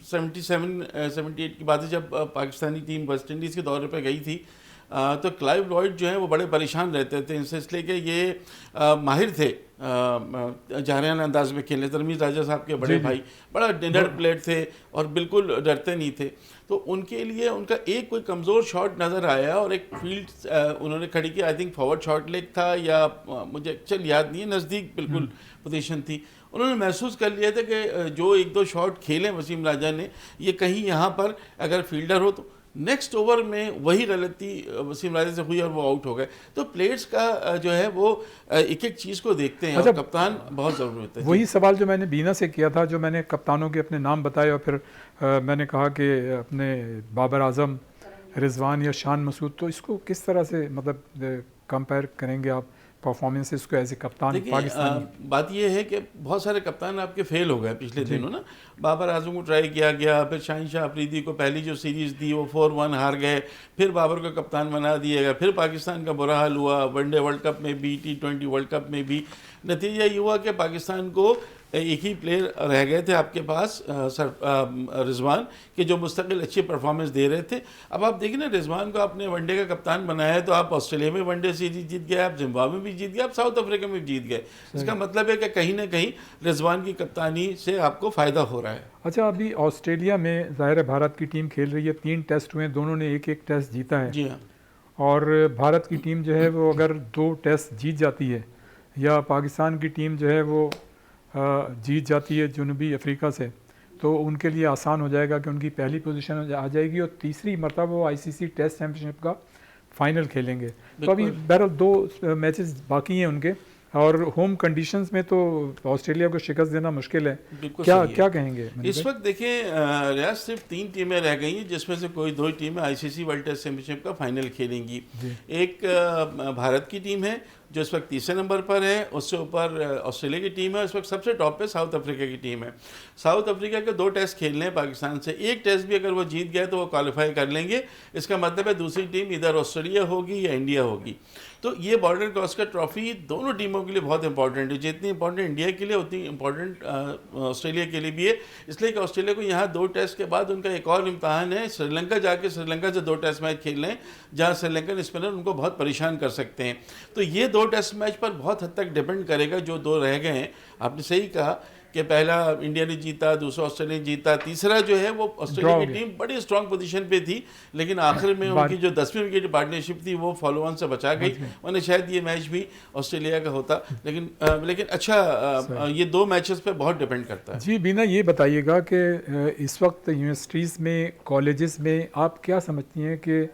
77-78 की बात है, जब पाकिस्तानी टीम वेस्ट इंडीज़ के दौरे पर गई थी, तो क्लाइव लॉयड जो है वो बड़े परेशान रहते थे इनसे, इसलिए कि ये माहिर थे जहरियाना अंदाज में खेलने। तरमीज़ राजा साहब के बड़े भाई बड़ा डिनर प्लेयर थे और बिल्कुल डरते नहीं थे। तो उनके लिए उनका एक कोई कमज़ोर शॉट नज़र आया और एक फील्ड उन्होंने खड़ी की, I think forward shot leg था या मुझे एक्चुअल याद नहीं है, नज़दीक बिल्कुल पोजीशन थी। उन्होंने महसूस कर लिया था कि जो 1-2 शॉट खेले वसीम राजा ने, ये कहीं यहाँ पर अगर फील्डर हो तो नेक्स्ट ओवर में वही गलती वसीम राजा से हुई और वो आउट हो गए। तो प्लेयर्स का जो है वो एक एक चीज़ को देखते हैं। अच्छा, और कप्तान बहुत ज़रूरी होता है। वही सवाल जो मैंने बीना से किया था, जो मैंने कप्तानों के अपने नाम बताए और फिर मैंने कहा कि अपने बाबर आजम, रिजवान या शान मसूद, तो इसको किस तरह से मतलब कंपेयर करेंगे आप परफॉर्मेंसेस को एज ए कप्तान पाकिस्तानी? बात यह है कि बहुत सारे कप्तान आपके फेल हो गए पिछले दिनों ना। बाबर आजम को ट्राई किया गया, फिर शाहिनशाह अफरीदी को पहली जो सीरीज़ दी वो 4-1 हार गए, फिर बाबर को कप्तान बना दिया गया, फिर पाकिस्तान का बुरा हाल हुआ, वनडे वर्ल्ड कप में भी, T20 वर्ल्ड कप में भी। नतीजा ये हुआ कि पाकिस्तान को एक ही प्लेयर रह गए थे आपके पास, रिजवान, कि जो मुस्तकिल अच्छी परफॉर्मेंस दे रहे थे। अब आप देखिए ना, रिजवान को आपने वनडे का कप्तान बनाया है, तो आप ऑस्ट्रेलिया में वनडे सीरीज जीत गए, आप जिम्बाब्वे में भी जीत गए, आप साउथ अफ्रीका में भी जीत गए। इसका मतलब है कि कहीं ना कहीं रिजवान की कप्तानी से आपको फ़ायदा हो रहा है। अच्छा, अभी ऑस्ट्रेलिया में ज़ाहिर है भारत की टीम खेल रही है, 3 टेस्ट हुए, दोनों ने एक टेस्ट जीता है। जी हाँ। और भारत की टीम जो है वो अगर 2 टेस्ट जीत जाती है या पाकिस्तान की टीम जो है वो जीत जाती है जनूबी अफ्रीका से, तो उनके लिए आसान हो जाएगा कि उनकी पहली पोजीशन आ जाएगी और तीसरी मरतबा वो ICC टेस्ट चैम्पियनशिप का फाइनल खेलेंगे। तो अभी बहरहाल 2 मैचेस बाकी हैं उनके, और होम कंडीशंस में तो ऑस्ट्रेलिया को शिकस्त देना मुश्किल है। क्या कहेंगे इस वक्त? देखिए रियाज, सिर्फ 3 टीमें रह गई हैं जिसमें से कोई 2 टीमें ICC वर्ल्ड टेस्ट चैम्पियनशिप का फाइनल खेलेंगी। एक भारत की टीम है जो इस वक्त 3 नंबर पर है, उससे ऊपर ऑस्ट्रेलिया की टीम है, इस वक्त सबसे टॉप पे साउथ अफ्रीका की टीम है। साउथ अफ्रीका के 2 टेस्ट खेलने हैं पाकिस्तान से, एक टेस्ट भी अगर वो जीत गए तो वो क्वालिफाई कर लेंगे। इसका मतलब है दूसरी टीम इधर ऑस्ट्रेलिया होगी या इंडिया होगी। तो ये बॉर्डर गावस्कर ट्रॉफी दोनों टीमों के लिए बहुत इंपॉर्टेंट है। जितनी इंपॉर्टेंट इंडिया के लिए उतनी इंपॉर्टेंट ऑस्ट्रेलिया के लिए भी है, इसलिए कि ऑस्ट्रेलिया को यहाँ 2 टेस्ट के बाद उनका एक और इम्तहान है, श्रीलंका जाके श्रीलंका से 2 टेस्ट मैच खेलने हैं, जहाँ श्रीलंकन स्पिनर उनको बहुत परेशान कर सकते हैं। तो ये 2 टेस्ट मैच पर बहुत हद तक डिपेंड करेगा जो 2 रह गए हैं। आपने सही कहा कि पहला इंडिया ने जीता, दूसरा ऑस्ट्रेलिया ने जीता, तीसरा जो है वो ऑस्ट्रेलिया की टीम बड़ी स्ट्रांग पोजीशन पे थी, लेकिन आखिर में उनकी जो 10वीं विकेट पार्टनरशिप थी वो फॉलो ऑन से बचा गई, वरना शायद ये मैच भी ऑस्ट्रेलिया का होता। लेकिन अच्छा, ये 2 मैचेस पे बहुत डिपेंड करता है। जी बीना, ये बताइएगा कि इस वक्त यूनिवर्सिटीज़ में, कॉलेजेस में आप क्या समझती हैं कि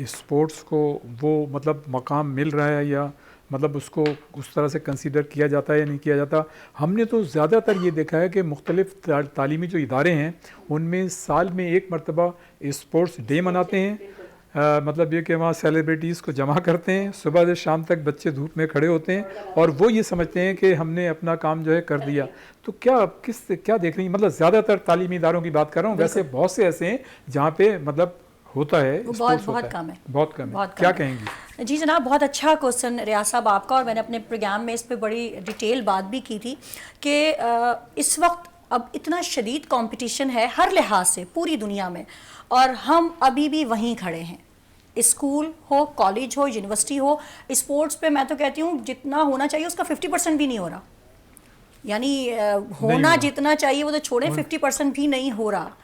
स्पोर्ट्स को वो मतलब मकाम मिल रहा है या मतलब उसको उस तरह से कंसीडर किया जाता है या नहीं किया जाता? हमने तो ज़्यादातर ये देखा है कि मुख्तलिफ तालीमी जो इदारे हैं उनमें साल में 1 मरतबा स्पोर्ट्स डे मनाते हैं। मतलब ये कि वहाँ सेलिब्रिटीज़ को जमा करते हैं, सुबह से शाम तक बच्चे धूप में खड़े होते हैं और वो ये समझते हैं कि हमने अपना काम जो है कर दिया। तो क्या देख रही हैं? मतलब ज़्यादातर तालीमी इदारों की बात कर रहा हूँ, वैसे बहुत से ऐसे हैं जहाँ पे मतलब होता है, बहुत कम है, बहुत कम है। क्या कहेंगी? जी जनाब, बहुत अच्छा क्वेश्चन रियाज साहब आपका, और मैंने अपने प्रोग्राम में इस पे बड़ी डिटेल बात भी की थी कि इस वक्त अब इतना शदीद कंपटीशन है हर लिहाज से पूरी दुनिया में, और हम अभी भी वहीं खड़े हैं। स्कूल हो, कॉलेज हो, यूनिवर्सिटी हो, स्पोर्ट्स पे मैं तो कहती हूँ जितना होना चाहिए उसका 50% भी नहीं हो रहा। यानी होना जितना चाहिए वो तो छोड़ें, 50% भी नहीं हो रहा।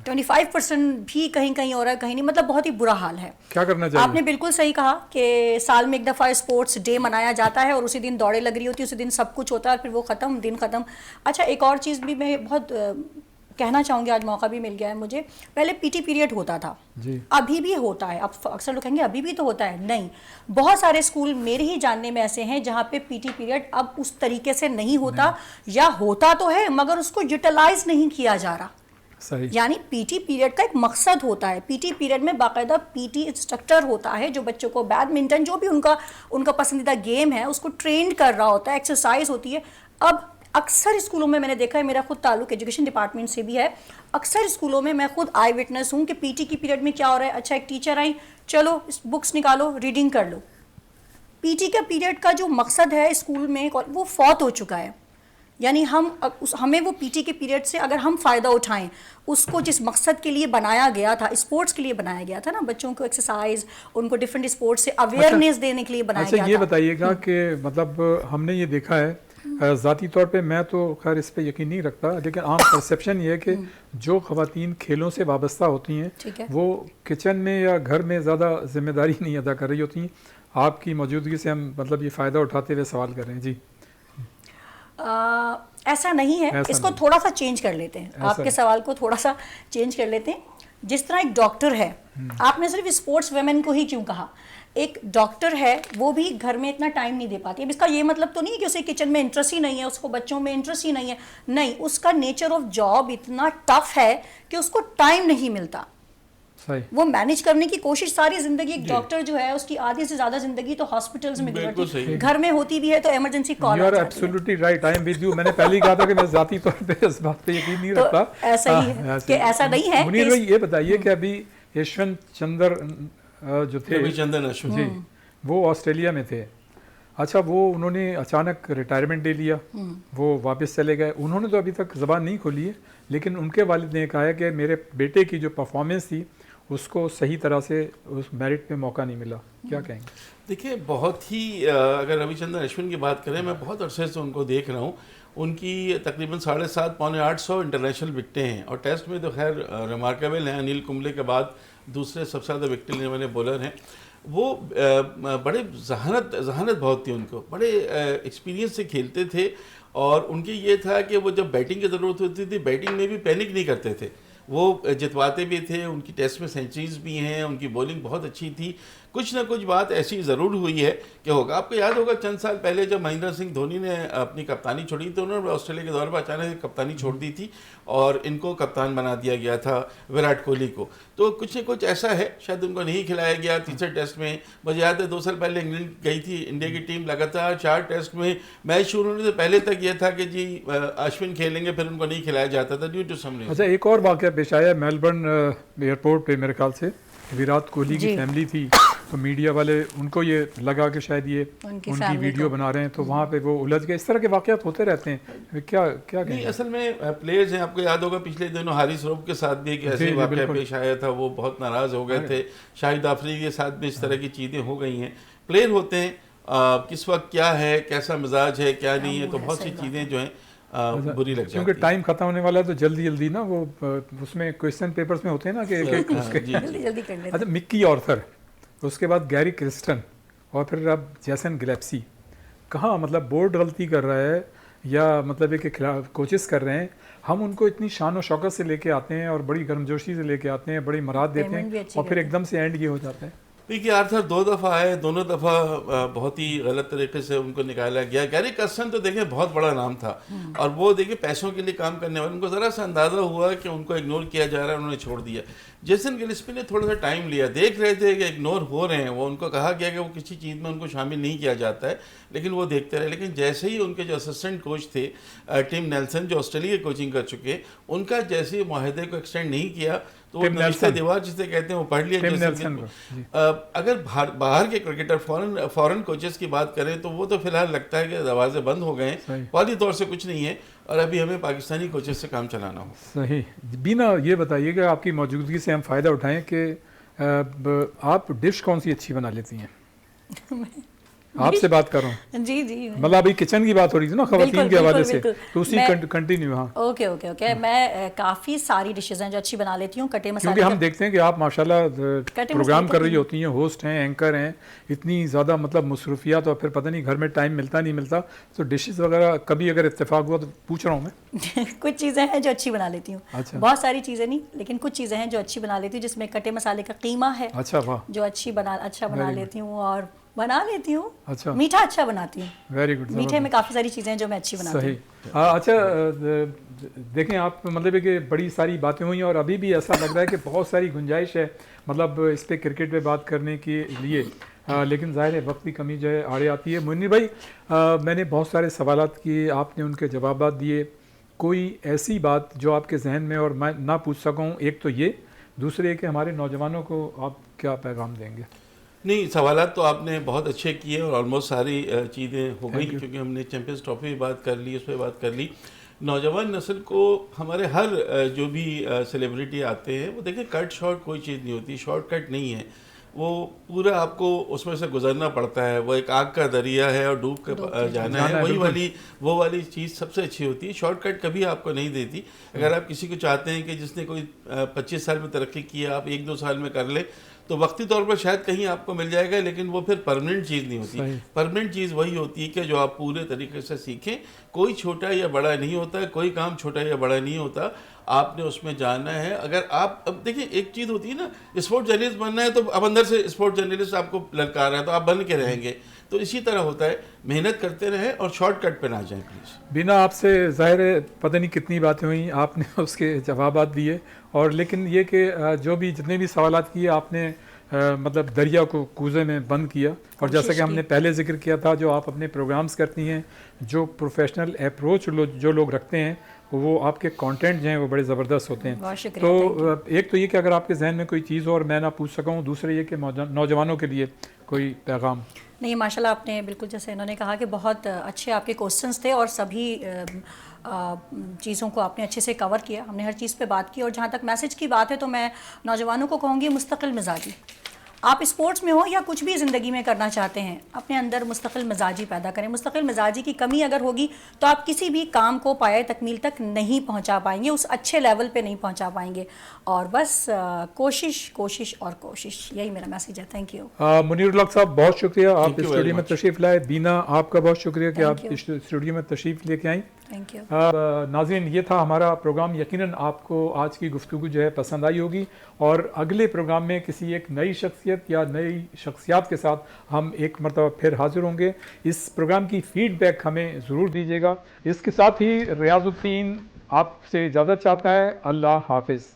25% भी कहीं कहीं हो रहा है, कहीं नहीं, मतलब बहुत ही बुरा हाल है। क्या करना चाहिए? आपने बिल्कुल सही कहा कि साल में एक दफ़ा स्पोर्ट्स डे मनाया जाता है और उसी दिन दौड़े लग रही होती है, उसी दिन सब कुछ होता है और फिर वो ख़त्म, दिन ख़त्म। अच्छा, एक और चीज़ भी मैं बहुत कहना चाहूँगी, आज मौका भी मिल गया है मुझे। पहले पीटी पीरियड होता था जी। अभी भी होता है। अब अक्सर लोग कहेंगे अभी भी तो होता है, नहीं, बहुत सारे स्कूल मेरे ही जानने में ऐसे हैं जहाँ पे पीटी पीरियड अब उस तरीके से नहीं होता, या होता तो है मगर उसको यूटिलाइज नहीं किया जा रहा। सही। यानी पीटी पीरियड का एक मकसद होता है, पीटी पीरियड में बाकायदा पीटी इंस्ट्रक्टर होता है जो बच्चों को बैडमिंटन, जो भी उनका पसंदीदा गेम है, उसको ट्रेन कर रहा होता है, एक्सरसाइज होती है। अब अक्सर स्कूलों में मैंने देखा है, मेरा खुद ताल्लुक एजुकेशन डिपार्टमेंट से भी है, अक्सर स्कूलों में मैं खुद आई विटनेस हूँ कि पीटी की पीरियड में क्या हो रहा है। अच्छा, एक टीचर आई, चलो बुक्स निकालो, रीडिंग कर लो। पीटी का पीरियड का जो मकसद है स्कूल में वो फौत हो चुका है। यानी हमें वो पीटी के पीरियड से अगर हम फ़ायदा उठाएं, उसको जिस मकसद के लिए बनाया गया था, स्पोर्ट्स के लिए बनाया गया था ना, बच्चों को एक्सरसाइज, उनको डिफरेंट स्पोर्ट्स से अवेयरनेस देने के लिए बनाया गया था। अच्छा, ये बताइएगा कि मतलब हमने ये देखा है, ज़ाती तौर पे मैं तो खैर इस पे यकीन नहीं रखता, लेकिन आम परसेप्शन ये है कि जो ख़वातीन खेलों से वाबस्ता होती हैं वो किचन में या घर में ज़्यादा जिम्मेदारी नहीं अदा कर रही होती। आपकी मौजूदगी से हम मतलब ये फ़ायदा उठाते हुए सवाल कर रहे हैं। जी, ऐसा नहीं है, इसको थोड़ा सा चेंज कर लेते हैं, आपके सवाल को थोड़ा सा चेंज कर लेते हैं। जिस तरह एक डॉक्टर है, आपने सिर्फ स्पोर्ट्स वुमेन को ही क्यों कहा, एक डॉक्टर है वो भी घर में इतना टाइम नहीं दे पाती। अब इसका ये मतलब तो नहीं है कि उसे किचन में इंटरेस्ट ही नहीं है, उसको बच्चों में इंटरेस्ट ही नहीं है, नहीं, उसका नेचर ऑफ जॉब इतना टफ है कि उसको टाइम नहीं मिलता। सही। वो मैनेज करने की कोशिश सारी जिंदगी, एक डॉक्टर जो है उसकी आधी से ज्यादा जिंदगी तो हॉस्पिटल्स में गुजरती है, घर में होती भी है तो emergency call you are absolutely right, I am with you. मैंने पहले ही कहा था कि मैं ज़ाती तौर पे इस बात पे यकीन नहीं रखता। तो ऐसा ही है कि ऐसा नहीं है। मुनीर भाई, ये बताइए कि अभी यशवंत चंद्र जो थे, रविचंद्रन अश्विन जी, वो ऑस्ट्रेलिया में थे। अच्छा, वो उन्होंने अचानक रिटायरमेंट ले लिया, वो वापस चले गए। उन्होंने तो अभी तक ज़बान नहीं खोली है, लेकिन उनके वालिद ने कहा है कि मेरे बेटे की जो परफॉर्मेंस थी उसको सही तरह से उस मेरिट पे मौका नहीं मिला। क्या कहेंगे? देखिए, बहुत ही अगर रविचंद्रन अश्विन की बात करें, मैं बहुत अरसे से उनको देख रहा हूँ। उनकी तकरीबन 750 पौने 800 इंटरनेशनल विकटें हैं और टेस्ट में तो खैर रिमार्केबल हैं। अनिल कुंबले के बाद दूसरे सबसे ज़्यादा विकटें लेने वाले बॉलर हैं वो। बड़े जहानत बहुत थी उनको, बड़े एक्सपीरियंस से खेलते थे और उनकी ये था कि वो जब बैटिंग की ज़रूरत होती थी, बैटिंग में भी पैनिक नहीं करते थे, वो जितवाते भी थे। उनकी टेस्ट में सेंचुरीज भी हैं, उनकी बॉलिंग बहुत अच्छी थी। कुछ ना कुछ बात ऐसी ज़रूर हुई है कि होगा। आपको याद होगा चंद साल पहले जब महेंद्र सिंह धोनी ने अपनी कप्तानी छोड़ी तो उन्होंने ऑस्ट्रेलिया के दौर पर अचानक कप्तानी छोड़ दी थी और इनको कप्तान बना दिया गया था, विराट कोहली को। तो कुछ न कुछ ऐसा है, शायद उनको नहीं खिलाया गया तीसरे टेस्ट में। मुझे याद है 2 साल पहले इंग्लैंड गई थी इंडिया की टीम, लगातार 4 टेस्ट में मैच शुरू होने से पहले तक ये था कि जी अश्विन खेलेंगे, फिर उनको नहीं खिलाया जाता था ड्यू टू सम रीजन। अच्छा, एक और वाक़या पेश आया मेलबर्न एयरपोर्ट पे, मेरे ख्याल से विराट कोहली की फैमिली थी, तो मीडिया वाले उनको ये लगा कि शायद ये उनकी वीडियो बना रहे हैं, तो वहाँ पे वो उलझ गए। इस तरह के वाक़यात होते रहते हैं। क्या नहीं, असल में प्लेयर्स हैं, आपको याद होगा पिछले दिनों हारिस रऊफ के साथ भी एक ऐसे वाक़या पेश आया था, वो बहुत नाराज़ हो गए थे। शाहिद आफरीदी के साथ भी इस तरह की चीज़ें हो गई हैं। प्लेयर होते हैं, किस वक्त क्या है, कैसा मिजाज है, क्या नहीं है, तो बहुत सी चीज़ें जो हैं बुरी लग जाती है। क्योंकि टाइम खत्म होने वाला है तो जल्दी जल्दी ना वो उसमें क्वेश्चन पेपर्स में होते हैं ना कि एक उसके जल्दी कर लेते। अच्छा, मिक्की ऑर्थर, उसके बाद गैरी क्रिस्टन और फिर अब जैसन गिलेप्सी, कहाँ मतलब बोर्ड गलती कर रहा है या मतलब एक खिलाफ कोशिश कर रहे हैं। हम उनको इतनी शान और शौकत से लेके आते हैं और बड़ी गर्मजोशी से लेके आते हैं, बड़ी मराद देते हैं और फिर एकदम से एंड ये हो जाता है। देखिए, आर्थर 2 दफ़ा आए, दोनों दफ़ा बहुत ही गलत तरीके से उनको निकाला गया। गैरी कर्स्टन तो देखिए बहुत बड़ा नाम था और वो देखिए पैसों के लिए काम करने वाले, उनको ज़रा सा अंदाज़ा हुआ कि उनको इग्नोर किया जा रहा है, उन्होंने छोड़ दिया। जेसन गिलेस्पी ने थोड़ा सा टाइम लिया, देख रहे थे कि इग्नोर हो रहे हैं, वो उनको कहा गया कि वो किसी चीज़ में उनको शामिल नहीं किया जाता है, लेकिन वो देखते रहे। लेकिन जैसे ही उनके जो असिस्टेंट कोच थे टिम नेल्सन, जो ऑस्ट्रेलिया कोचिंग कर चुके, उनका जैसे ही माहदे को एक्सटेंड नहीं किया तो वो नविश्ता दीवार जिसे कहते हैं वो पढ़ लिया। अगर बाहर के क्रिकेटर फॉरेन कोचेस की बात करें तो वो तो फिलहाल लगता है कि दरवाजे बंद हो गए हैं, वाली तौर से कुछ नहीं है और अभी हमें पाकिस्तानी कोचेस से काम चलाना हो। सही। बीना, ये बताइएगा आपकी मौजूदगी से हम फ़ायदा उठाएं कि आप डिश कौन सी अच्छी बना लेती हैं? आपसे बात कर रहा हूँ, जी जी मतलब अभी किचन की बात हो रही थी ना खवातीन बिल्कुल, के हवाले बिल्कुल, से, बिल्कुल। तो उसी मैं- कंटिन्यू। हाँ, ओके ओके ओके मैं काफ़ी सारी डिशेज हैं जो अच्छी बना लेती हूँ। कटे क्योंकि मसाले हम का देखते हैं कि आप माशाल्लाह कटे प्रोग्राम मसाले कर का रही होती हैं, होस्ट हैं, एंकर हैं, इतनी ज़्यादा मतलब मसरूफियात, और फिर पता नहीं घर में टाइम मिलता नहीं मिलता, तो डिशेस वगैरह कभी अगर इत्तेफाक हुआ तो पूछ रहा हूँ मैं। कुछ चीज़ें हैं जो अच्छी बना लेती हूँ, अच्छा। बहुत सारी चीज़ें नहीं, लेकिन कुछ चीज़ें हैं जो अच्छी बना लेती हूँ, जिसमें कटे मसाले का कीमा है अच्छा, वाह, जो अच्छा बना Very good. लेती हूँ, और बना लेती हूँ। अच्छा, मीठा अच्छा बनाती हूँ, वेरी गुड, मीठे में काफ़ी सारी चीज़ें हैं जो मैं अच्छी बनाती सही। हूँ। अच्छा, देखें आप, मतलब है कि बड़ी सारी बातें हुई और अभी भी ऐसा लग रहा है कि बहुत सारी गुंजाइश है मतलब इस पे क्रिकेट पे बात करने के लिए, लेकिन ज़ाहिर है वक्त की कमी जो है आड़े आती है। मुन्नी भाई, मैंने बहुत सारे सवालात किए, आपने उनके जवाब दिए, कोई ऐसी बात जो आपके जहन में और मैं ना पूछ सकूँ, एक तो ये, दूसरे ये कि हमारे नौजवानों को आप क्या पैगाम देंगे? नहीं, सवालात तो आपने बहुत अच्छे किए और ऑलमोस्ट सारी चीज़ें हो गई, Thank you. क्योंकि हमने चैंपियंस ट्रॉफी की बात कर ली, उस पर बात कर ली। नौजवान नस्ल को हमारे हर जो भी सेलिब्रिटी आते हैं वो देखें, कट शॉट कोई चीज़ नहीं होती, शॉर्टकट नहीं है, वो पूरा आपको उसमें से गुजरना पड़ता है, वो एक आग का दरिया है और डूब के जाना है, वही बिल्कुल। वाली वो वाली चीज़ सबसे अच्छी होती है। शॉर्टकट कभी आपको नहीं देती। अगर आप किसी को चाहते हैं कि जिसने कोई 25 साल में तरक्की की है, आप 1-2 साल में कर ले, तो वक्ती तौर पर शायद कहीं आपको मिल जाएगा, लेकिन वो फिर परमानेंट चीज़ नहीं होती। सही। परमानेंट चीज़ वही होती है कि जो आप पूरे तरीके से सीखें। कोई छोटा या बड़ा नहीं होता, कोई काम छोटा या बड़ा नहीं होता, आपने उसमें जाना है। अगर आप, अब देखिए एक चीज़ होती है ना, स्पोर्ट जर्नलिस्ट बनना है तो अब अंदर से स्पोर्ट जर्नलिस्ट आपको ललकार रहा है तो आप बन के रहेंगे, तो इसी तरह होता है, मेहनत करते रहें और शॉर्टकट पे ना जाएं प्लीज़। बिना आपसे ज़ाहिर है पता नहीं कितनी बातें हुई, आपने उसके जवाबात दिए, और लेकिन ये कि जो भी जितने भी सवालात किए आपने मतलब दरिया को कूज़े में बंद किया, और जैसा कि हमने पहले जिक्र किया था, जो आप अपने प्रोग्राम्स करती हैं, जो प्रोफेशनल अप्रोच जो लोग रखते हैं, वो आपके कंटेंट जो हैं वो बड़े ज़बरदस्त होते हैं। बहुत शुक्रिया, तो एक तो ये कि अगर आपके जहन में कोई चीज़ और मैं ना पूछ सकूँ, दूसरे ये कि नौजवानों के लिए कोई पैगाम। नहीं, माशाल्लाह आपने बिल्कुल जैसे इन्होंने कहा कि बहुत अच्छे आपके क्वेश्चंस थे और सभी चीज़ों को आपने अच्छे से कवर किया, हमने हर चीज़ पे बात की। और जहाँ तक मैसेज की बात है तो मैं नौजवानों को कहूँगी, मुस्तकिल मिजाजी, आप स्पोर्ट्स में हो या कुछ भी ज़िंदगी में करना चाहते हैं, अपने अंदर मुस्तकिल मिजाजी पैदा करें। मुस्तकिल मिजाजी की कमी अगर होगी तो आप किसी भी काम को पाए तकमील तक नहीं पहुंचा पाएंगे, उस अच्छे लेवल पे नहीं पहुंचा पाएंगे। और बस कोशिश कोशिश और कोशिश, यही मेरा मैसेज है। Thank you. मुनीरुल हक साहब, बहुत शुक्रिया, आप Thank you स्टूडियो very में much. तशरीफ़ लाए। बीना, आपका बहुत शुक्रिया कि Thank आप you. स्टूडियो में तशरीफ़ लेके आई। Thank you. नाज़रीन, ये था हमारा प्रोग्राम। यकीनन आपको आज की गुफ्तगू जो है पसंद आई होगी, और अगले प्रोग्राम में किसी एक नई शख्सियत या नई शख्सियात के साथ हम एक मरतबा फिर हाजिर होंगे। इस प्रोग्राम की फ़ीडबैक हमें ज़रूर दीजिएगा। इसके साथ ही रियाज़ुद्दीन आपसे इजाज़त चाहता है। अल्लाह हाफिज़।